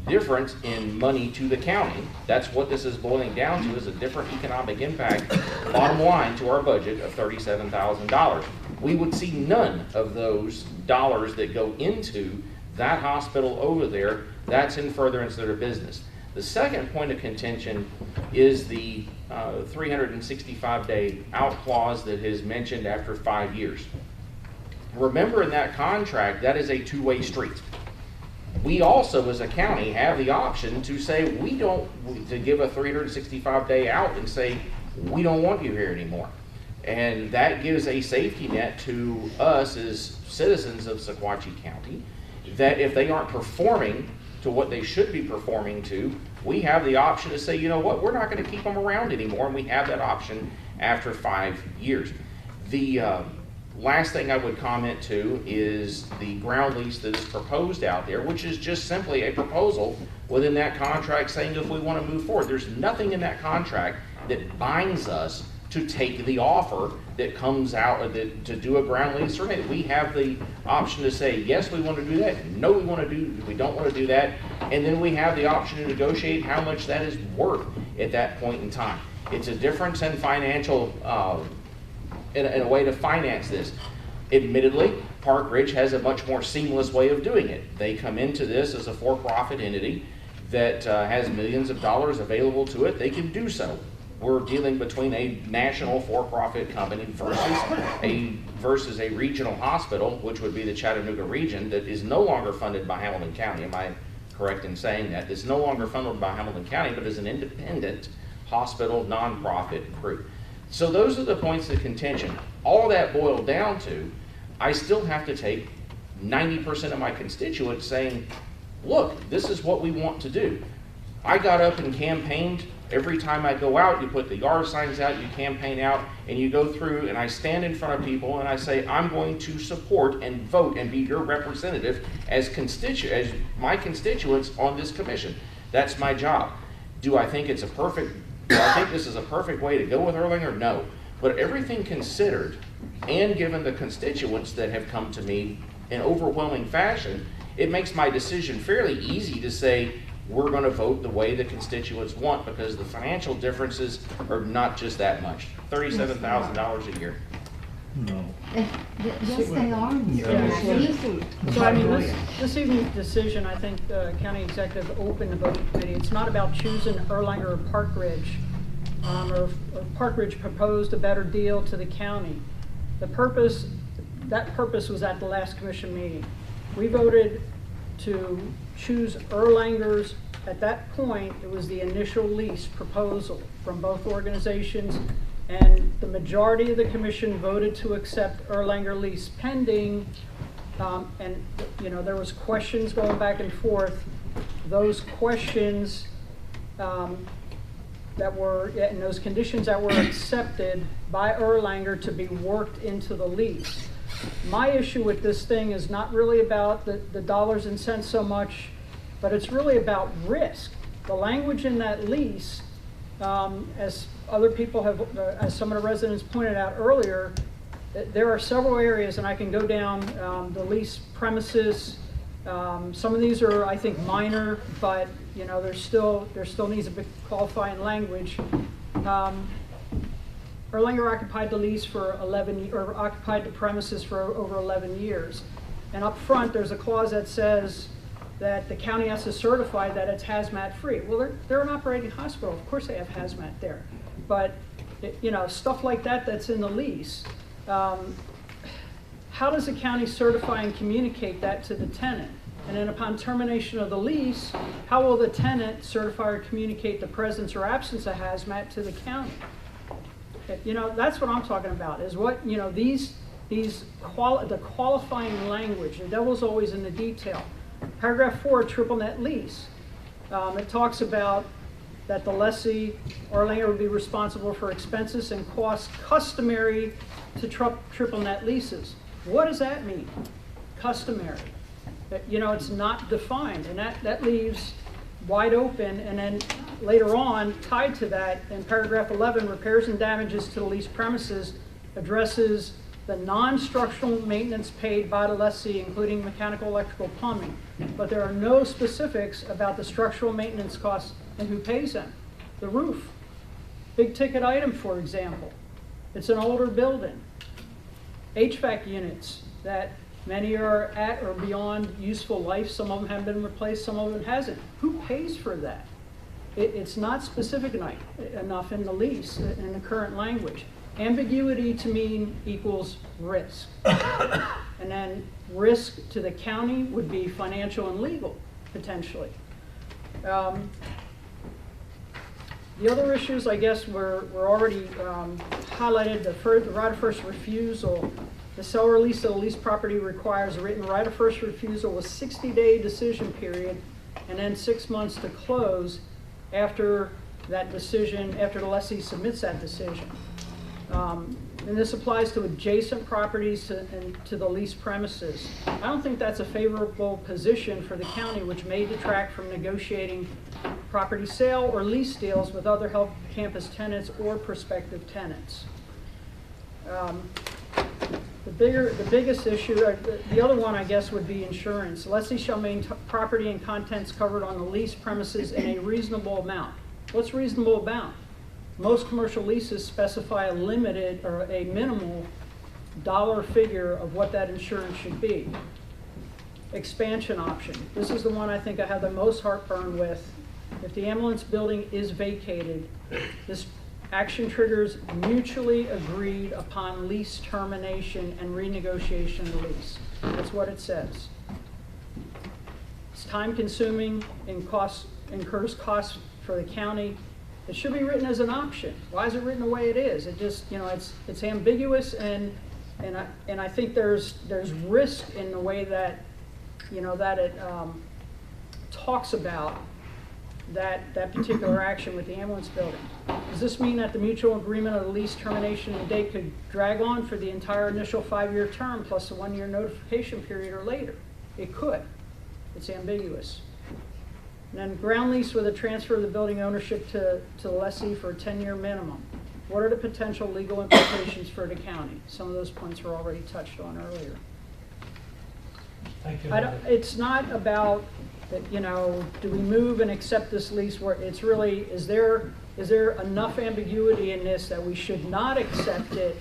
difference in money to the county. That's what this is boiling down to, is a different economic impact, bottom line, to our budget of $37,000. We would see none of those dollars that go into that hospital over there. That's in furtherance of their business. The second point of contention is the 365-day out clause that is mentioned after 5 years. Remember, in that contract, that is a two-way street. We also, as a county, have the option to say to give a 365-day out and say, we don't want you here anymore. And that gives a safety net to us as citizens of Sequatchie County, that if they aren't performing to what they should be performing to, we have the option to say, you know what, we're not going to keep them around anymore, and we have that option after 5 years. The last thing I would comment to is the ground lease that is proposed out there, which is just simply a proposal within that contract saying if we want to move forward. There's nothing in that contract that binds us to take the offer that comes out to do a ground lease. Certainly, we have the option to say, yes, we want to do that, no, we don't want to do that, and then we have the option to negotiate how much that is worth at that point in time. It's a difference in financial, in a way to finance this. Admittedly, Park Ridge has a much more seamless way of doing it. They come into this as a for-profit entity that has millions of dollars available to it. They can do so. We're dealing between a national for-profit company versus a regional hospital, which would be the Chattanooga region, that is no longer funded by Hamilton County. Am I correct in saying that? It's no longer funded by Hamilton County, but is an independent hospital nonprofit group. So those are the points of contention. All that boiled down to, I still have to take 90% of my constituents saying, look, this is what we want to do. I got up and campaigned. Every time I go out, you put the yard signs out, you campaign out, and you go through, and I stand in front of people and I say, I'm going to support and vote and be your representative as my constituents on this commission. That's my job. Do I think this is a perfect way to go with Erlanger? No. But everything considered, and given the constituents that have come to me in overwhelming fashion, it makes my decision fairly easy to say, we're going to vote the way the constituents want, because the financial differences are not just that much. $37,000 a year. No. Yes, they are. So I mean, this evening's decision, I think the county executive opened the voting committee. It's not about choosing Erlanger or Park Ridge, or Park Ridge proposed a better deal to the county. That purpose was at the last commission meeting. We voted to choose Erlanger's. At that point, it was the initial lease proposal from both organizations, and the majority of the commission voted to accept Erlanger lease pending, and you know, there was questions going back and forth. Those questions and those conditions that were accepted by Erlanger to be worked into the lease. My issue with this thing is not really about the dollars and cents so much, but it's really about risk. The language in that lease, as other people have, as some of the residents pointed out earlier, there are several areas, and I can go down the lease premises. Some of these are, I think, minor, but you know, there still needs a bit qualifying language. Erlanger occupied the lease for occupied the premises for over 11 years, and up front there's a clause that says that the county has to certify that it's hazmat free. Well, they're an operating hospital. Of course they have hazmat there. But, you know, stuff like that's in the lease. How does the county certify and communicate that to the tenant? And then upon termination of the lease, how will the tenant certify or communicate the presence or absence of hazmat to the county? You know, that's what I'm talking about, is what, you know, the qualifying language. The devil's always in the detail. Paragraph 4, triple net lease. It talks about that the lessee, Erlanger, would be responsible for expenses and costs customary to triple net leases. What does that mean? Customary. You know, it's not defined, and that leaves wide open. And then later on, tied to that, in paragraph 11, repairs and damages to the leased premises addresses the non-structural maintenance paid by the lessee, including mechanical, electrical, plumbing. But there are no specifics about the structural maintenance costs and who pays them. The roof, big ticket item, for example. It's an older building. HVAC units that many are at or beyond useful life. Some of them have been replaced, some of them hasn't. Who pays for that? It's not specific enough in the lease, in the current language. Ambiguity to me equals risk. And then risk to the county would be financial and legal, potentially. The other issues, I guess, were already highlighted. The right of first refusal. The sale or lease of the leased property requires a written right of first refusal with 60-day decision period, and then 6 months to close after that decision, after the lessee submits that decision. And this applies to adjacent properties to the leased premises. I don't think that's a favorable position for the county, which may detract from negotiating property sale or lease deals with other health campus tenants or prospective tenants. The biggest issue, the other one, I guess, would be insurance. Lessee shall maintain property and contents covered on the leased premises in a reasonable amount. What's reasonable amount? Most commercial leases specify a limited or a minimal dollar figure of what that insurance should be. Expansion option. This is the one I think I have the most heartburn with. If the ambulance building is vacated, this action triggers mutually agreed upon lease termination and renegotiation of the lease. That's what it says. It's time consuming and incurs costs for the county. It should be written as an option. Why is it written the way it is? It just, you know, it's ambiguous, and I think there's risk in the way that, you know, that it talks about that particular action with the ambulance building. Does this mean that the mutual agreement of the lease termination and date could drag on for the entire initial 5-year term plus a 1-year notification period or later? It could. It's ambiguous. And then ground lease with a transfer of the building ownership to the lessee for a 10-year minimum. What are the potential legal implications for the county? Some of those points were already touched on earlier. Thank you. It's not about that, you know, do we move and accept this lease? Where it's really, is there enough ambiguity in this that we should not accept it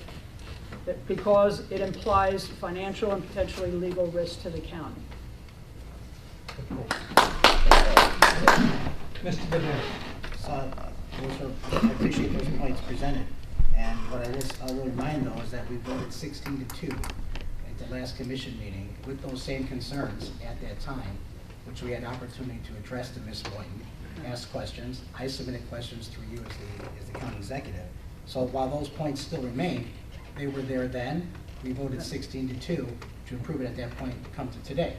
because it implies financial and potentially legal risk to the county. Mr. Bennett. I appreciate those points presented. And what I will remind though is that we voted 16-2 at the last commission meeting with those same concerns at that time, which we had opportunity to address to Ms. Boynton, ask questions. I submitted questions through you as the county executive. So while those points still remain, they were there then. We voted 16-2 to approve it at that point come to today.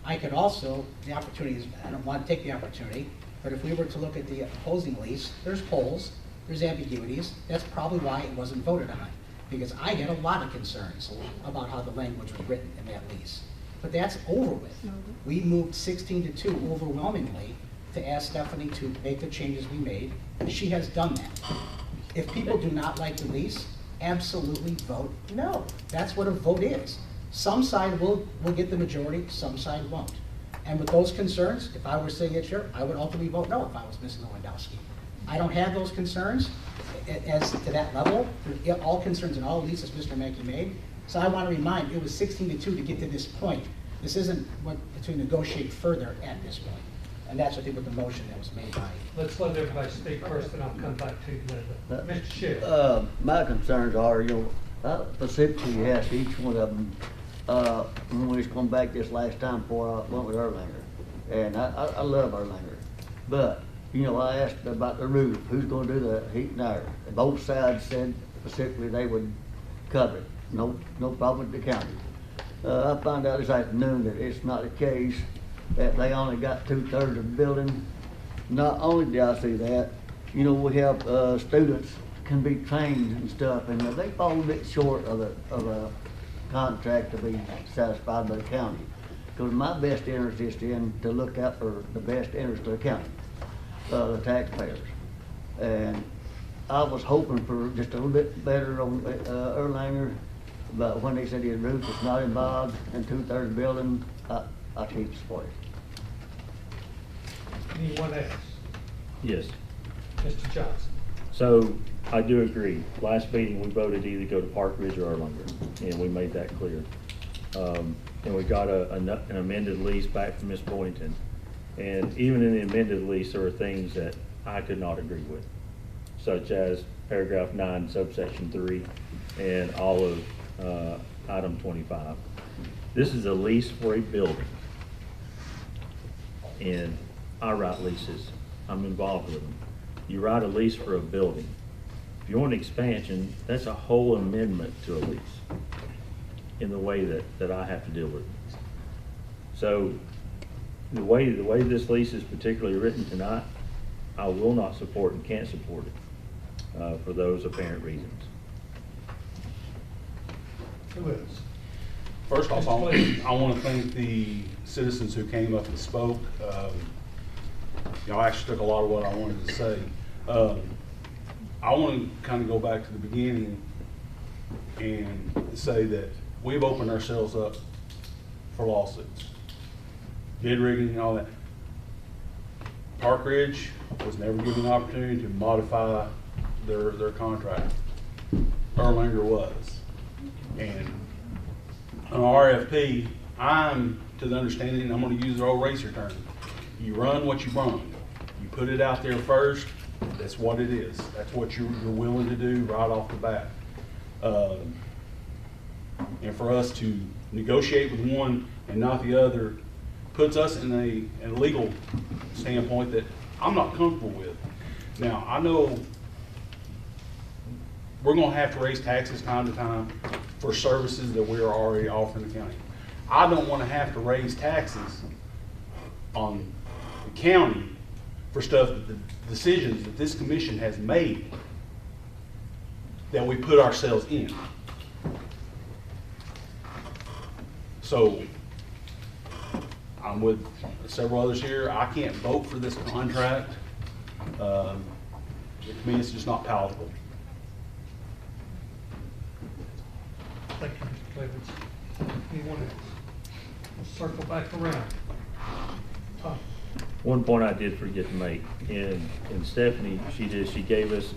I could also, the opportunity is, I don't want to take the opportunity, but if we were to look at the opposing lease, there's holes, there's ambiguities. That's probably why it wasn't voted on, because I had a lot of concerns about how the language was written in that lease. But that's over with. We moved 16-2 overwhelmingly to ask Stephanie to make the changes we made. She has done that. If people do not like the lease, absolutely vote no. That's what a vote is. Some side will get the majority, some side won't. And with those concerns, if I were sitting at chair, I would ultimately vote no if I was Mrs. Lewandowski. I don't have those concerns as to that level. All concerns and all leases Mr. Mackey made. So I want to remind, it was 16-2 to get to this point. This isn't what to negotiate further at this point. And that's, I think, what the motion that was made by. Let's let everybody speak first, and I'll come back to you later. Mr. Schiff. My concerns are, specifically asked each one of them, when we was going back this last time before I went with Erlanger. And I love Erlanger. But, I asked about the roof, who's going to do the heat and air. And both sides said specifically they would cover it. No problem with the county. I found out this afternoon that it's not the case, that they only got 2/3 of the building. Not only did I see that, we have students can be trained and stuff, and they fall a bit short of a contract to be satisfied by the county. Because my best interest is to look out for the best interest of the county, the taxpayers. And I was hoping for just a little bit better on Erlanger, but when they said his roof is not involved in 2/3 of the building, I keep supporting. Anyone else? Yes. Mr. Johnson. So I do agree. Last meeting, we voted to either go to Park Ridge or Erlanger, and we made that clear. And we got an amended lease back from Ms. Boynton. And even in the amended lease, there were things that I could not agree with, such as paragraph 9, subsection 3, and all of item 25. This is a lease for a building. And I write leases. I'm involved with them. You write a lease for a building. If you want an expansion, that's a whole amendment to a lease in the way that I have to deal with it. So the way this lease is particularly written tonight, I will not support and can't support it for those apparent reasons. Who else? First off, I want to thank the citizens who came up and spoke. Y'all actually took a lot of what I wanted to say. I want to kind of go back to the beginning and say that we've opened ourselves up for lawsuits. Bid rigging and all that. Park Ridge was never given an opportunity to modify their contract. Erlanger was. And on RFP, I'm to the understanding, and I'm going to use the old racer term, you run what you run. You put it out there first, that's what it is. That's what you're willing to do right off the bat. And for us to negotiate with one and not the other puts us in a legal standpoint that I'm not comfortable with. Now, I know we're going to have to raise taxes time to time for services that we're already offering the county. I don't want to have to raise taxes on the county for stuff that the decisions that this commission has made that we put ourselves in. So I'm with several others here. I can't vote for this contract. To me, it's just not palatable. Thank you, Mr. Clemens. Anyone else? We'll circle back around. Tom. One point I did forget to make, and Stephanie, she gave us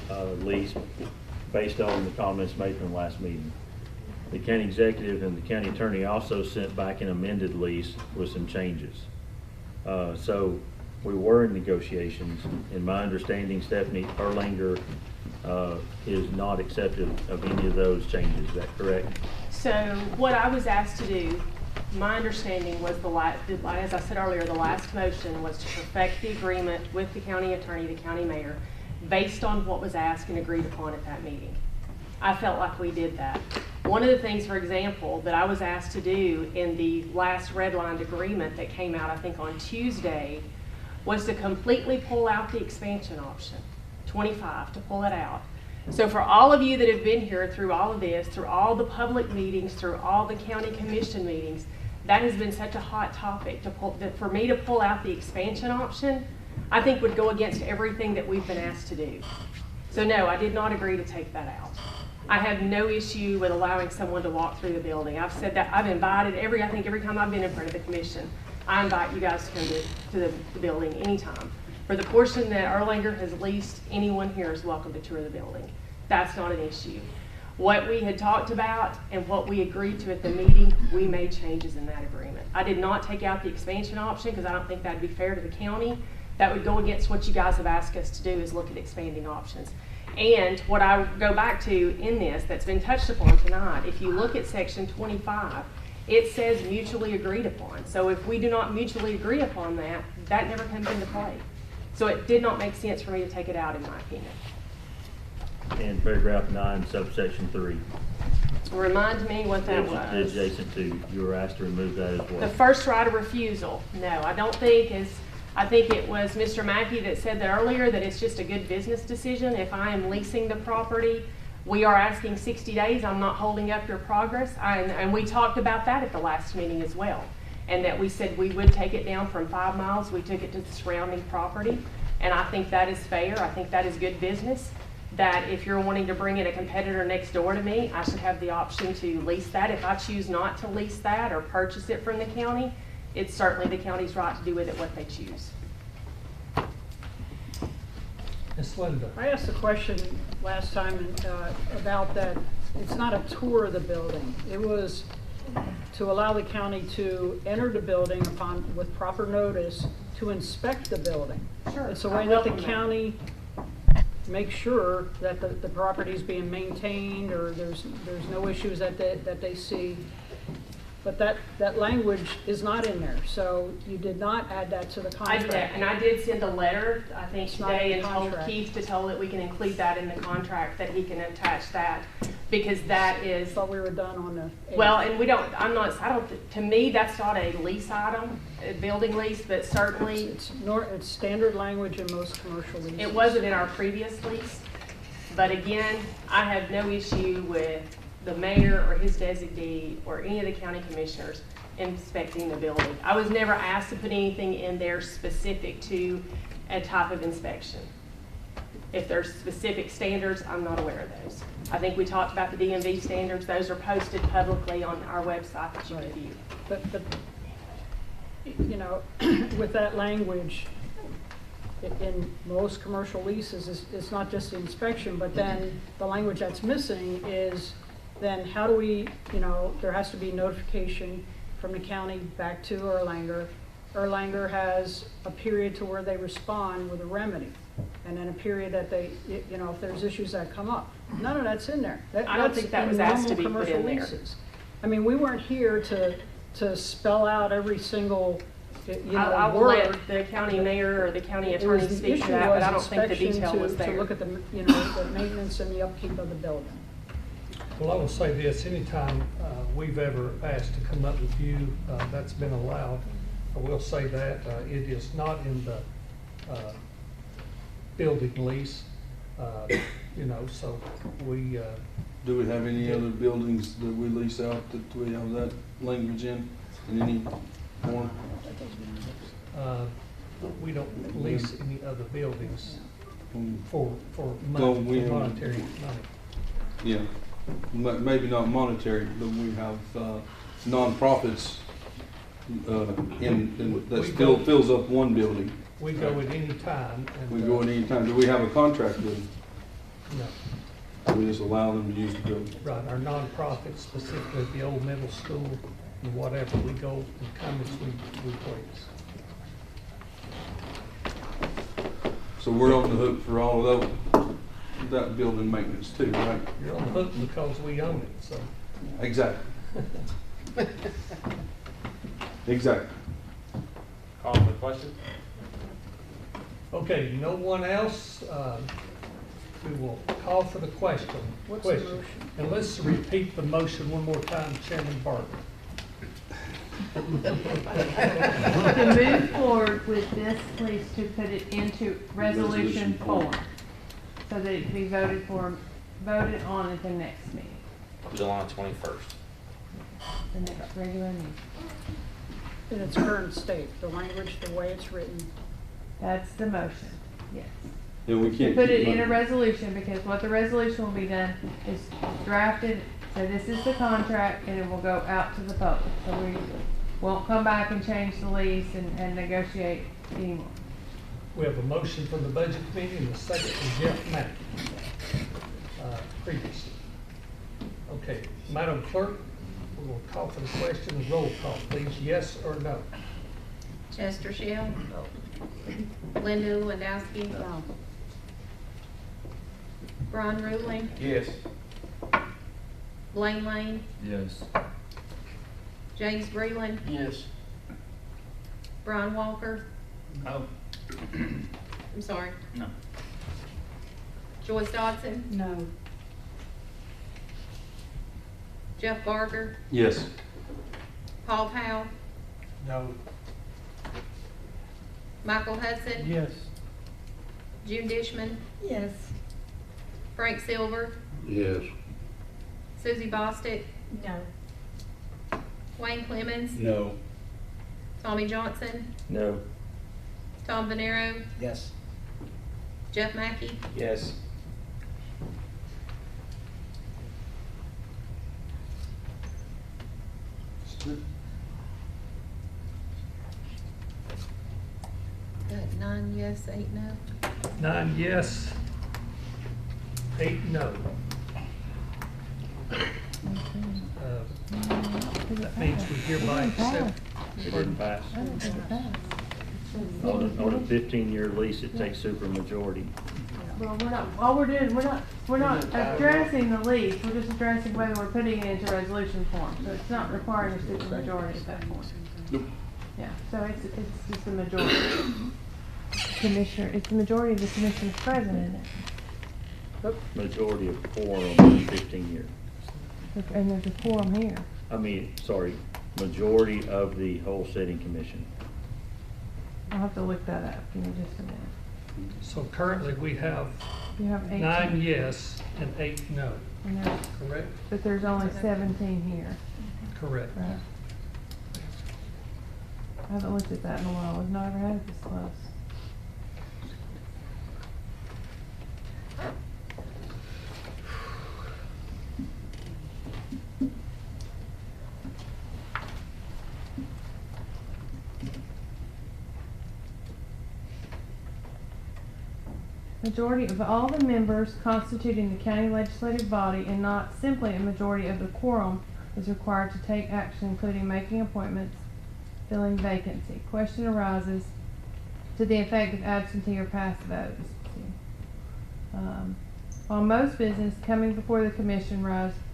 a lease based on the comments made from the last meeting. The county executive and the county attorney also sent back an amended lease with some changes. So we were in negotiations. In my understanding, Stephanie Erlanger is not accepted of any of those changes. Is that correct? So what I was asked to do, my understanding was as I said earlier, the last motion was to perfect the agreement with the county attorney, the county mayor, based on what was asked and agreed upon at that meeting. I felt like we did that. One of the things, for example, that I was asked to do in the last redlined agreement that came out, I think on Tuesday, was to completely pull out the expansion option, 25, to pull it out. So for all of you that have been here through all of this, through all the public meetings, through all the county commission meetings, that has been such a hot topic for me to pull out the expansion option, I think would go against everything that we've been asked to do. So no, I did not agree to take that out. I have no issue with allowing someone to walk through the building. I've said that, I've invited I think every time I've been in front of the commission, I invite you guys to come to the building anytime. For the portion that Erlanger has leased, anyone here is welcome to tour the building. That's not an issue. What we had talked about and what we agreed to at the meeting, we made changes in that agreement. I did not take out the expansion option because I don't think that'd be fair to the county. That would go against what you guys have asked us to do, is look at expanding options. And what I go back to in this that's been touched upon tonight, if you look at section 25, it says mutually agreed upon. So if we do not mutually agree upon that, that never comes into play. So it did not make sense for me to take it out, in my opinion. And paragraph 9, subsection 3. Remind me what that was. Adjacent to, you were asked to remove that as well. The first right of refusal. No, I don't think I think it was Mr. Mackey that said that earlier, that it's just a good business decision. If I am leasing the property, we are asking 60 days. I'm not holding up your progress. And we talked about that at the last meeting as well. And that we said we would take it down from 5 miles. We took it to the surrounding property. And I think that is fair. I think that is good business. That if you're wanting to bring in a competitor next door to me, I should have the option to lease that. If I choose not to lease that or purchase it from the county, it's certainly the county's right to do with it what they choose. Ms. Linda. I asked a question last time about that. It's not a tour of the building. It was to allow the county to enter the building with proper notice to inspect the building. Sure. It's a way that the county makes sure that the property is being maintained, or there's no issues that they see. But that language is not in there, so you did not add that to the contract. And I did send a letter, I think It's not today, in and the told contract. Keith to tell that we can include that in the contract, that he can attach that, because that is. I thought we were done on the. Well, and to me, that's not a lease item, a building lease, but certainly. It's standard language in most commercial leases. It wasn't in our previous lease, but again, I have no issue with the mayor or his designee or any of the county commissioners inspecting the building. I was never asked to put anything in there specific to a type of inspection. If there's specific standards, I'm not aware of those. I think we talked about the DMV standards. Those are posted publicly on our website that you can view. But you know, with that language, in most commercial leases, it's not just the inspection, but then the language that's missing is then how do we, there has to be notification from the county back to Erlanger. Erlanger has a period to where they respond with a remedy, and then a period that they, if there's issues that come up. None of that's in there. I don't think that was asked to be put in there. I mean, we weren't here to spell out every single I'll word. let the county mayor or the county attorney speak to that, but I don't think the detail was there. To look at the, the maintenance and the upkeep of the building. Well, I will say this, anytime we've ever asked to come up with you, that's been allowed. I will say that it is not in the building lease, so we... Do we have any other buildings that we lease out that we have that language in any form? We don't lease any other buildings for monetary money. Yeah, maybe not monetary, but we have nonprofits that still fills up one building. We go at any time. We go at any time. Do we have a contract with them? No. We just allow them to use the building. Right, our nonprofits, specifically the old middle school and whatever, we go and come as we please. So we're on the hook for all of that building maintenance too, right? You're on the hook because we own it, so. Exactly. Exactly. Call for the question? Okay, no one else, we will call for the question. What's the motion? And let's repeat the motion one more time, Chairman Barker. To move forward with this lease, to put it into resolution form, so that it can be voted on at the next meeting, July 21st. the next regular meeting. In its current state, the language, the way it's written. That's the motion, yes. And we To can't. put it keep in a money. resolution, because what the resolution will be done is drafted, so this is the contract, and it will go out to the public. So we won't come back and change the lease and negotiate anymore. We have a motion from the Budget Committee and a second from Jeff Mackey, previously. Okay, Madam Clerk, we will call for the question and roll call, please, yes or no? Chester Shell. No. Linda Lewandowski. No. Ron Ruling. Yes. Blaine Lane. Yes. James Breland. Yes. Brian Walker. No. I'm sorry. No. Joyce Dodson. No. Jeff Barker. Yes. Paul Powell. No. Michael Hudson. Yes. June Dishman. Yes. Frank Silver. Yes. Susie Bostick. No. Wayne Clemens. No. Tommy Johnson. No. Tom Venero. Yes. Jeff Mackey. Yes. Got 9 yes, 8 no. 9 yes, 8 no. That means we hereby accept. It didn't pass. On a 15-year lease, it takes supermajority. Well, we're not addressing the lease, we're just addressing whether we're putting it into resolution form, so it's not requiring a supermajority at that point. Nope. Yeah, so it's just the majority. Commissioner, it's the majority of the commissioners present, isn't it? Majority of quorum in 15 years. And there's a quorum here. I mean, sorry, majority of the whole sitting commission. I'll have to look that up, give me just a minute. So currently, we have You have 18. 9 yes and 8 no, And there's, correct? but there's only 17 here, Correct. right? I haven't looked at that in a while, we've never had it this close. Majority of all the members constituting the county legislative body and not simply a majority of the quorum is required to take action, including making appointments, filling vacancy. Question arises to the effect of absentee or pass votes. While most business coming before the commission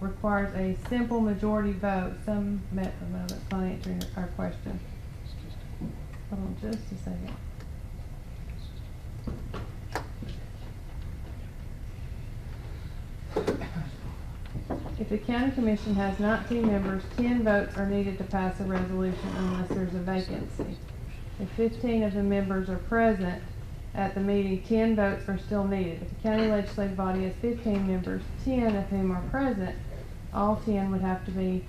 requires a simple majority vote, some met, that's not answering our question. Hold on just a second. If the county commission has 19 members, 10 votes are needed to pass a resolution unless there's a vacancy. If 15 of the members are present at the meeting, 10 votes are still needed. If the county legislative body has 15 members, 10 of whom are present, all 10 would have to be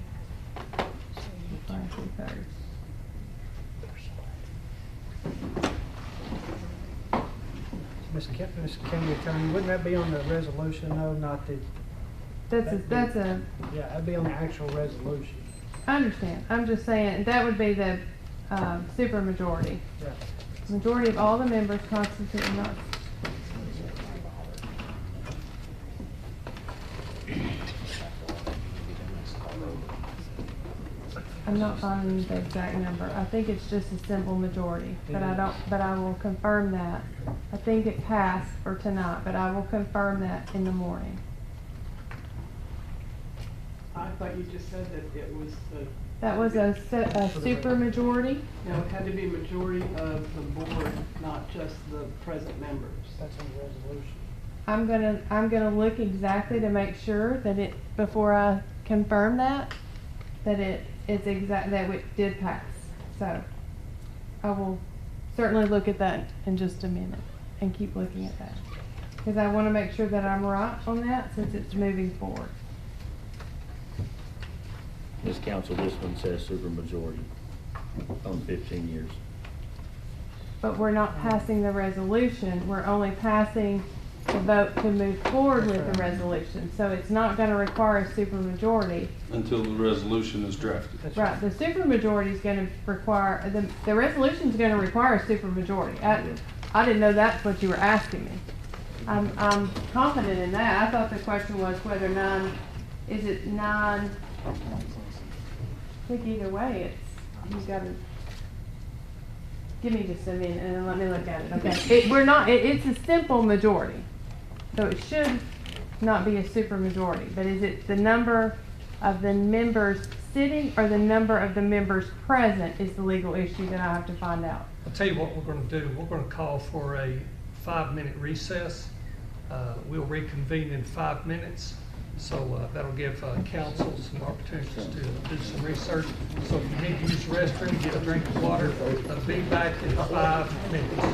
5 3/3. Mr. County Attorney, wouldn't that be on the resolution though, not the? That's a, Yeah, that'd be on the actual resolution. I understand. I'm just saying, that would be the, super majority. Yeah. Majority of all the members constituting not. I'm not finding the exact number. I think it's just a simple majority, but I will confirm that. I think it passed for tonight, but I will confirm that in the morning. I thought you just said that it was the. That was a super majority. No, it had to be majority of the board, not just the present members. That's in the resolution. I'm gonna look exactly to make sure that it, before I confirm that it's exact, that it did pass. So I will certainly look at that in just a minute and keep looking at that. Because I want to make sure that I'm right on that since it's moving forward. This council, this one says supermajority on 15 years. But we're not passing the resolution, we're only passing the vote to move forward with the resolution. So it's not gonna require a supermajority. Until the resolution is drafted. Right, the supermajority is gonna require, the resolution's gonna require a supermajority. I didn't know that's what you were asking me. I'm confident in that. I thought the question was whether is it nine? I think either way, you gotta, give me just a minute and then let me look at it, okay? It's a simple majority. So it should not be a super majority, but is it the number of the members sitting or the number of the members present is the legal issue that I have to find out? I'll tell you what we're gonna do. We're gonna call for a 5-minute recess. We'll reconvene in 5 minutes. So that'll give council some opportunities to do some research. So if you need to use the restroom, get a drink of water, be back in 5 minutes.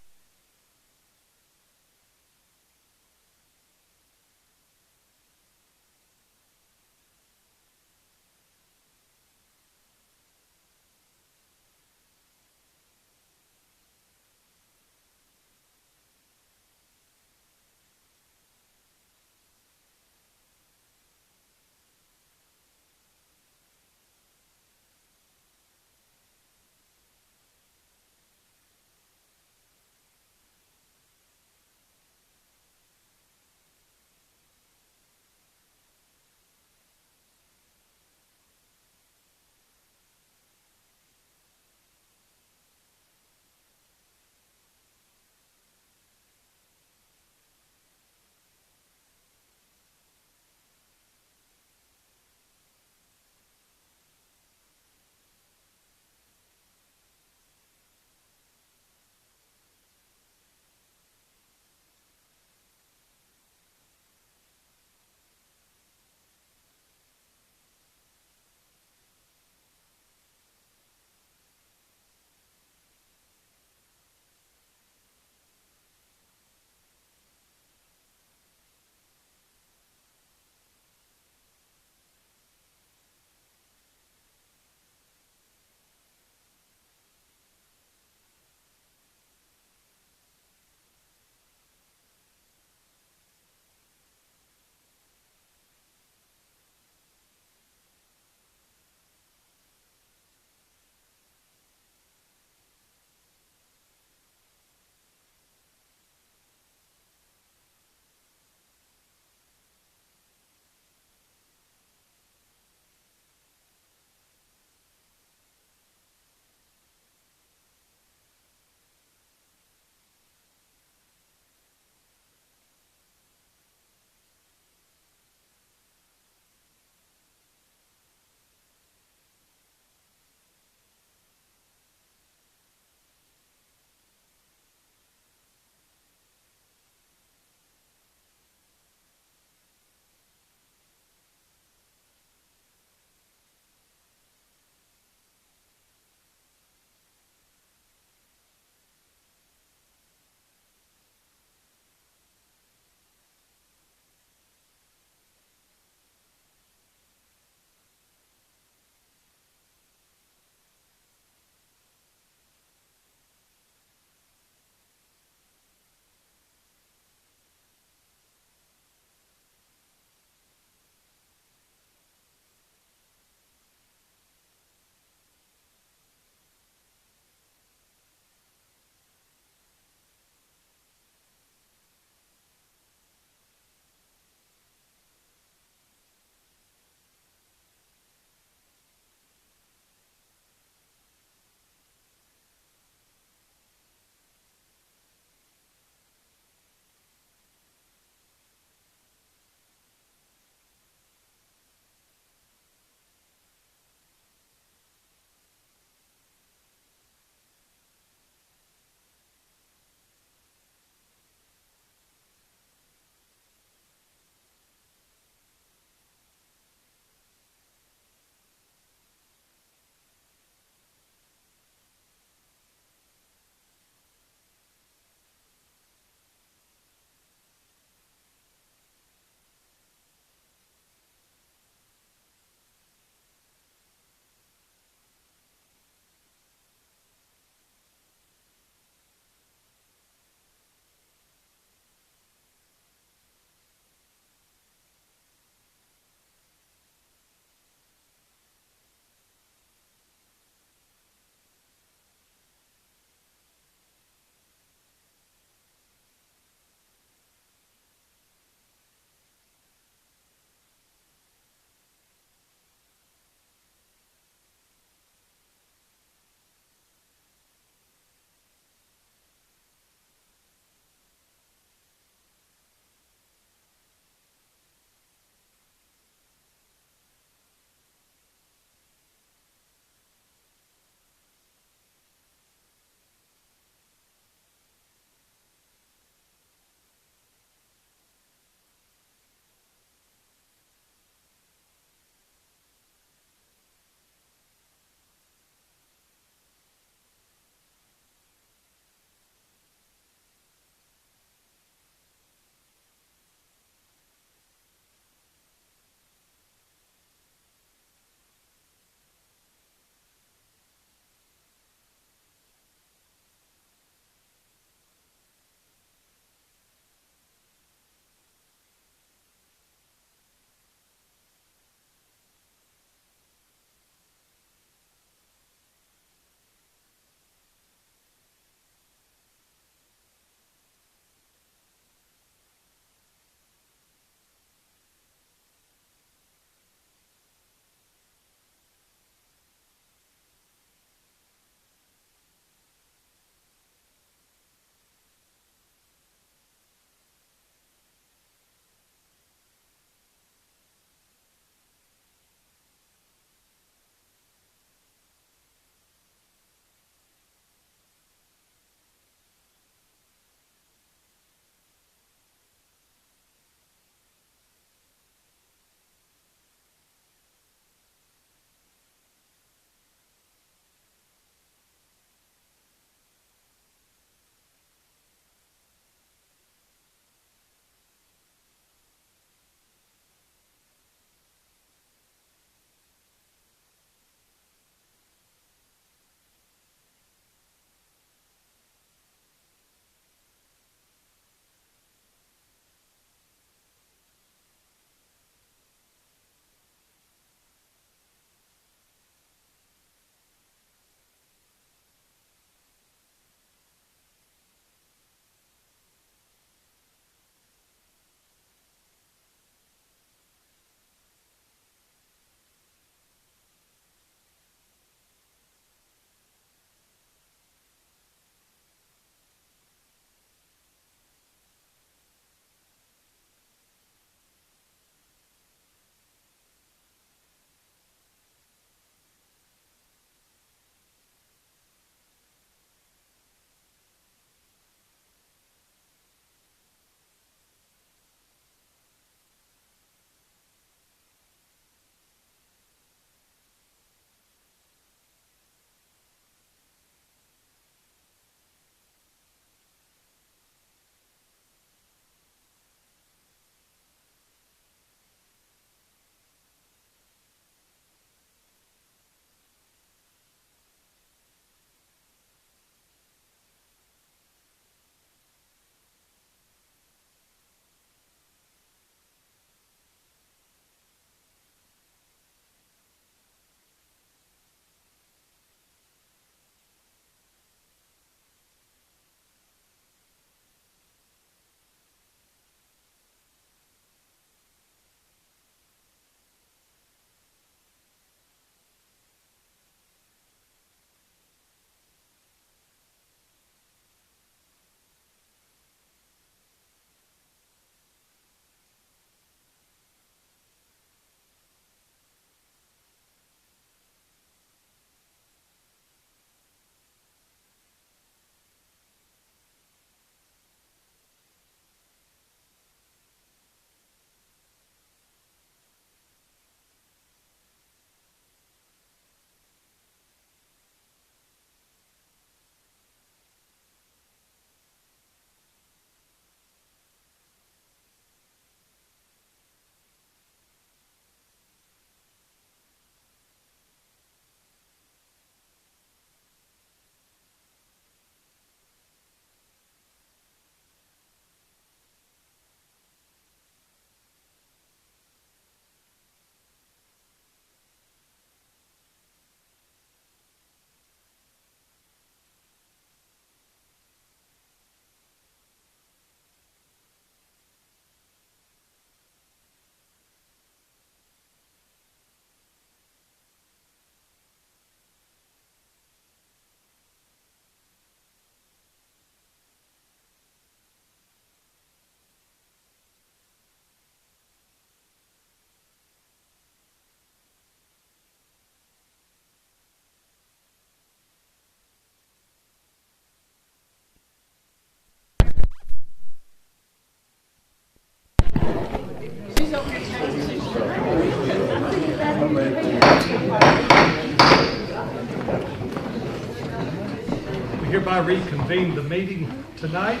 hereby reconvene the meeting tonight.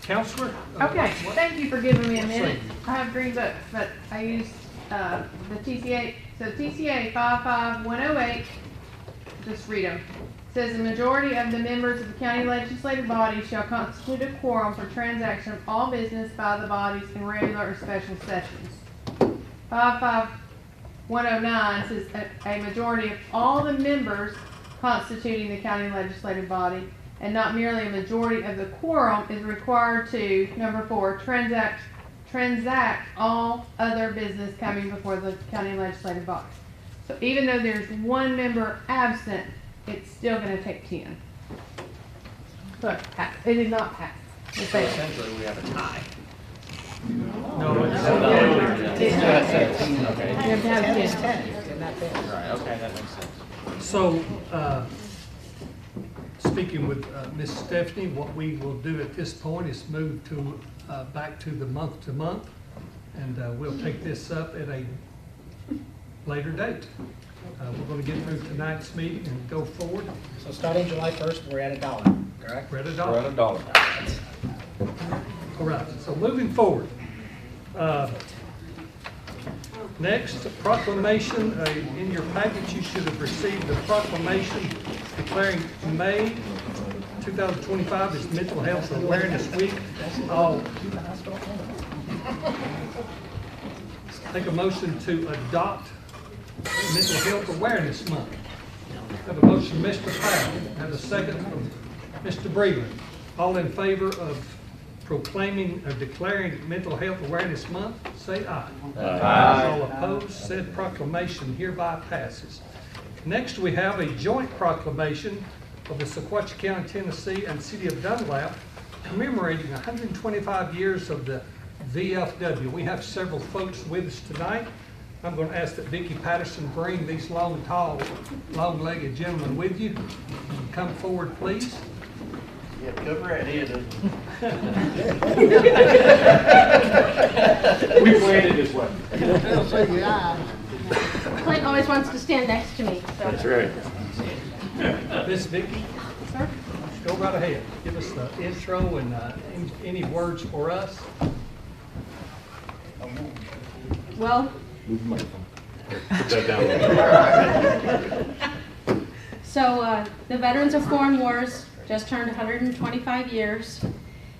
Counselor? Okay, thank you for giving me a minute. I have green books, but I used the TCA. So TCA 55108, just read them. It says the majority of the members of the county legislative body shall constitute a quorum for transaction of all business by the bodies in regular or special sessions. 55109 says a majority of all the members constituting the county legislative body, and not merely a majority of the quorum, is required to, number 4, transact all other business coming before the county legislative body. So even though there's one member absent, it's still going to take 10. Look, it did not pass. It failed. Essentially, we have a tie. No, it's You have to have 10. Right, okay, that makes sense. So, speaking with Ms. Stephanie, what we will do at this point is move to back to the month-to-month, and we'll take this up at a later date. We're going to get through tonight's meeting and go forward. So starting July 1st, we're at $1, correct? We're at $1. We're at $1. All right, so moving forward. Next, proclamation. In your package, you should have received the proclamation declaring May 2025 as Mental Health Awareness Week. I'll take a motion to adopt Mental Health Awareness Month. Have a motion, Mr. Powell. Have a second from Mr. Breland. All in favor of proclaiming or declaring Mental Health Awareness Month, say aye. Aye. All opposed, said proclamation hereby passes. Next, we have a joint proclamation of the Sequatchie County, Tennessee and City of Dunlap commemorating 125 years of the VFW. We have several folks with us tonight. I'm going to ask that Vicki Patterson bring these long, tall, long-legged gentlemen with you. Come forward, please. Yeah, cover that head. We planned it this way. Clint always wants to stand next to me, so. That's right. Miss Vicki, Sir? go right ahead. Give us the intro and any words for us. Well, Put that down. so the Veterans of Foreign Wars just turned 125 years.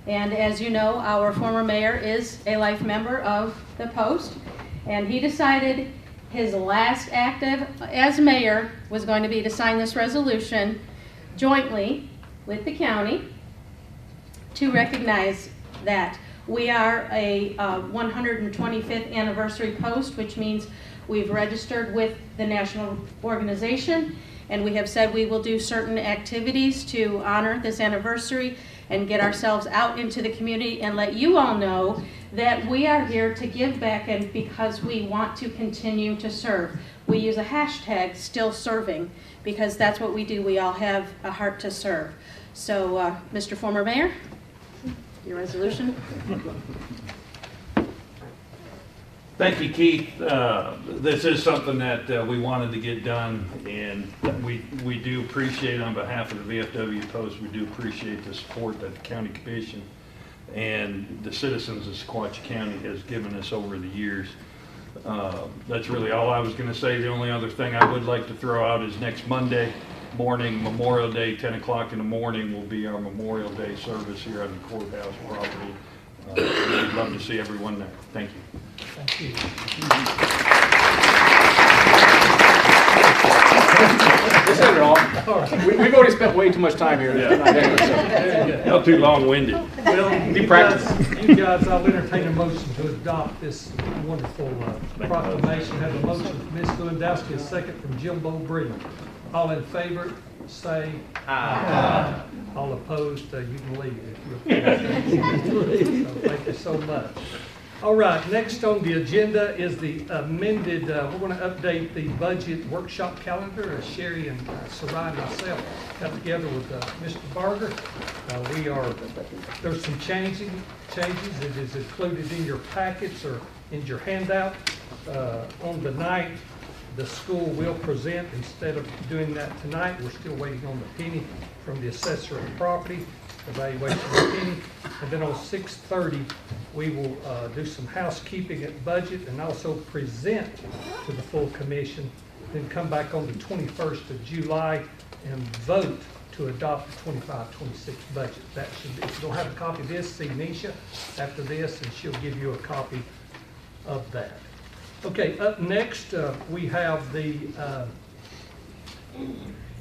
And as you know, our former mayor is a life member of the post. And he decided his last act as mayor was going to be to sign this resolution jointly with the county to recognize that we are a 125th anniversary post, which means we've registered with the national organization, and we have said we will do certain activities to honor this anniversary and get ourselves out into the community and let you all know that we are here to give back, and because we want to continue to serve. We use a hashtag, still serving, because that's what we do. We all have a heart to serve. So, Mr. Former Mayor, your resolution. Thank you, Keith. This is something that we wanted to get done, and we do appreciate, on behalf of the VFW Post, we do appreciate the support that the County Commission and the citizens of Sequatchie County has given us over the years. That's really all I was going to say. The only other thing I would like to throw out is next Monday morning, Memorial Day, 10 o'clock in the morning, will be our Memorial Day service here on the courthouse property. We'd love to see everyone there. Thank you. Thank you. This ain't wrong. We've already spent way too much time here. Not too long-winded. Well, you guys, I'll entertain a motion to adopt this wonderful proclamation. Have a motion from Ms. Lewandowski, a second from Jimbo Breeden. All in favor, say aye. All opposed, you can leave if you're so thank you so much. All right, next on the agenda is the amended, we're going to update the budget workshop calendar. Sherry and Sarai and myself got together with Mr. Barger. There's some changes. It is included in your packets or in your handout. On the night The school will present, instead of doing that tonight, we're still waiting on the penny from the assessor of property, evaluation of the penny. And then on 6/30, we will do some housekeeping at budget and also present to the full commission, then come back on the 21st of July and vote to adopt the 25-26 budget. That should be, if you don't have a copy of this, see Nisha after this, and she'll give you a copy of that. Okay, up next, we have the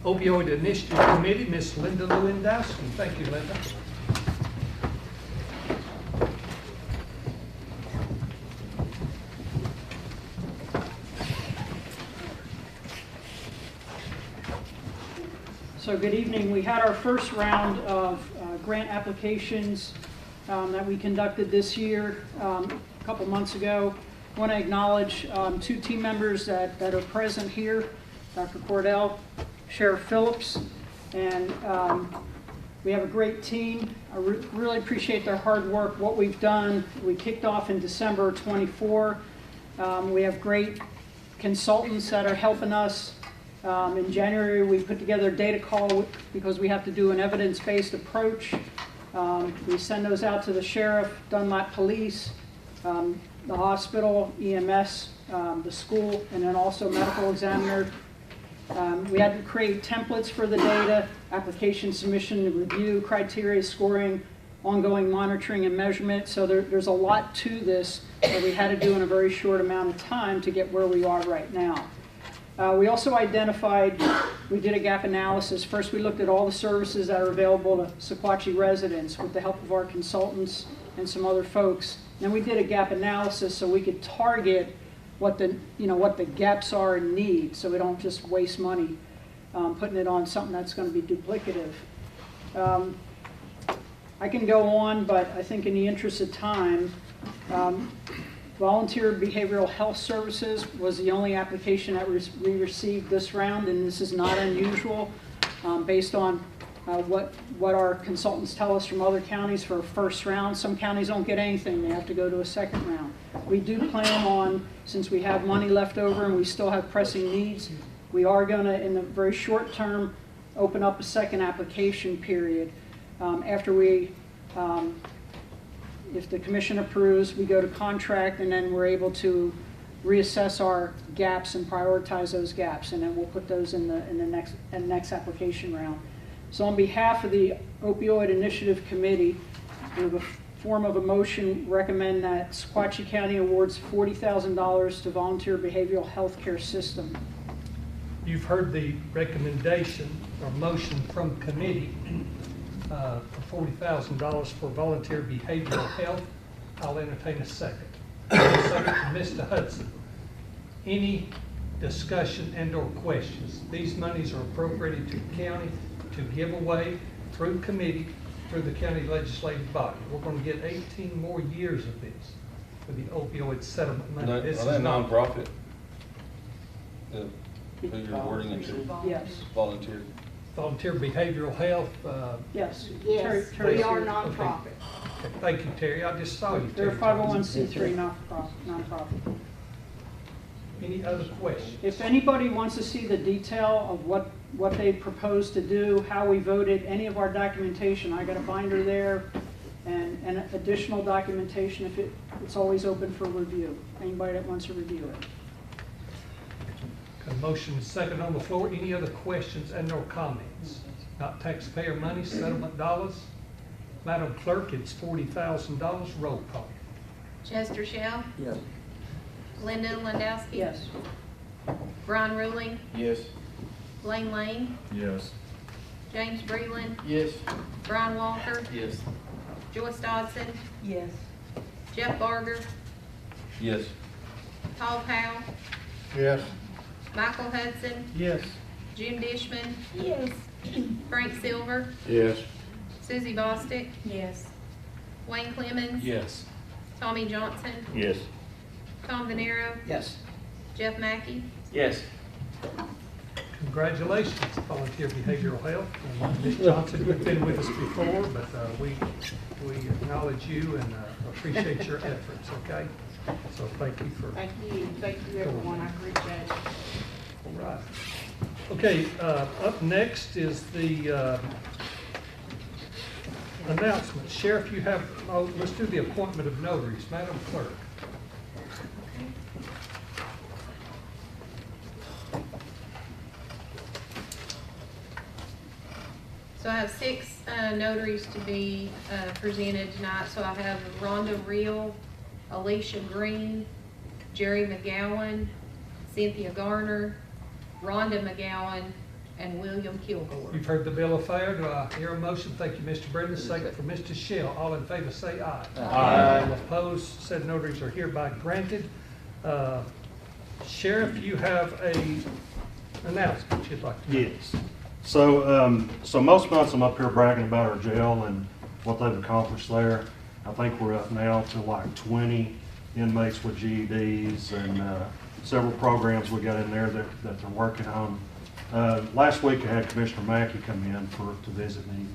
Opioid Initiative Committee, Ms. Linda Lewandowski. Thank you, Linda. So good evening. We had our first round of grant applications that we conducted this year a couple months ago. I want to acknowledge two team members that are present here, Dr. Cordell, Sheriff Phillips, and we have a great team. I really appreciate their hard work. What we've done, we kicked off in December 24. We have great consultants that are helping us. In January, we put together a data call because we have to do an evidence-based approach. We send those out to the sheriff, Dunlap Police, the hospital, EMS, the school, and then also medical examiner. We had to create templates for the data, application submission, review, criteria, scoring, ongoing monitoring and measurement. So there's a lot to this that we had to do in a very short amount of time to get where we are right now. We also identified, we did a gap analysis. First, we looked at all the services that are available to Sequatchie residents with the help of our consultants and some other folks. Then we did a gap analysis so we could target what the gaps are in need, so we don't just waste money putting it on something that's going to be duplicative. I can go on, but I think in the interest of time, Volunteer Behavioral Health Services was the only application that we received this round, and this is not unusual based on what our consultants tell us from other counties for a first round. Some counties don't get anything, they have to go to a second round. We do plan on, since we have money left over and we still have pressing needs, we are going to, in the very short term, open up a second application period. After we if the commission approves, we go to contract, and then we're able to reassess our gaps and prioritize those gaps, and then we'll put those in the next application round. So on behalf of the Opioid Initiative Committee, in the form of a motion, recommend that Sequatchie County awards $40,000 to Volunteer Behavioral Health Care System. You've heard the recommendation or motion from committee for $40,000 for volunteer behavioral health. I'll entertain a second. Second from Mr. Hudson. Any discussion and or questions? These monies are appropriated to the county to give away through committee, through the county legislative body. We're going to get 18 more years of this for the opioid settlement money. Are This they is not nonprofit? Who you're awarding it to? Yes. Volunteer? Volunteer behavioral health. Yes. Yes, Terry- we are Terry- nonprofit. Okay, thank you, Terry. I just saw you. They're a Terry. 501c3 nonprofit. Any other questions? If anybody wants to see the detail of what they propose to do, how we voted, any of our documentation, I got a binder there, and additional documentation, if it's always open for review. Anybody that wants to review it. A motion is second on the floor. Any other questions and or comments? Not taxpayer money, settlement dollars. Madam Clerk, it's $40,000. Roll call. Chester Shell, Yes. Linda Landowski. Yes. Brian Ruling, Yes. Lane Lane, Yes. James Breland, Yes. Brian Walker, Yes. Joyce Dodson, Yes. Jeff Barger, Yes. Paul Powell, Yes. Michael Hudson, Yes. Jim Dishman, Yes. Frank Silver, Yes. Susie Bostick, Yes. Wayne Clemens, Yes. Tommy Johnson, Yes. Tom Venero, Yes. Jeff Mackey. Yes. Congratulations, Volunteer Behavioral Health. Ms. Johnson, you've been with us before, but we acknowledge you and appreciate your efforts, okay? So thank you for. Thank you everyone, I appreciate it. All right. Okay, up next is the announcement. Sheriff, you have, oh, let's do the appointment of notaries. Madam Clerk. So I have 6 notaries to be presented tonight. So I have Rhonda Reel, Alicia Green, Jerry McGowan, Cynthia Garner, Rhonda McGowan, and William Kilgore. You've heard the bill of fare. Do I hear a motion? Thank you, Mr. Brendan. Second for Mr. Shell. All in favor say aye. Aye. All opposed, said notaries are hereby granted. Sheriff, you have a announcement you'd like to make. Yes. So, so most months I'm up here bragging about our jail and what they've accomplished there. I think we're up now to like 20 inmates with GEDs and several programs we got in there that they're working on. Last week I had Commissioner Mackey come in to visit me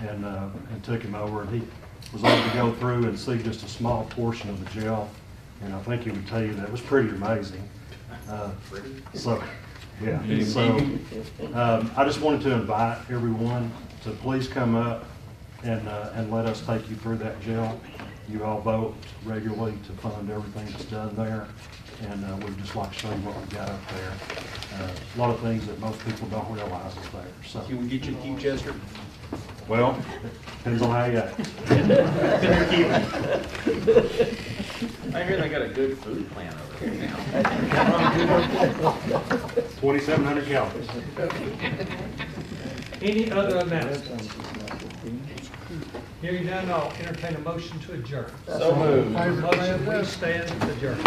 and took him over, and he was able to go through and see just a small portion of the jail, and I think he would tell you that was pretty amazing. So, yeah. So I just wanted to invite everyone to please come up and let us take you through that jail. You all vote regularly to fund everything that's done there, and we'd just like to show you what we got up there. A lot of things that most people don't realize is there. So Can we get you to keep Chester? well, depends on how you act. I hear they got a good food plan over there now. 2,700 calories. Any other announcements? Hearing none, I'll entertain a motion to adjourn. So moved. Motion, we stand adjourned.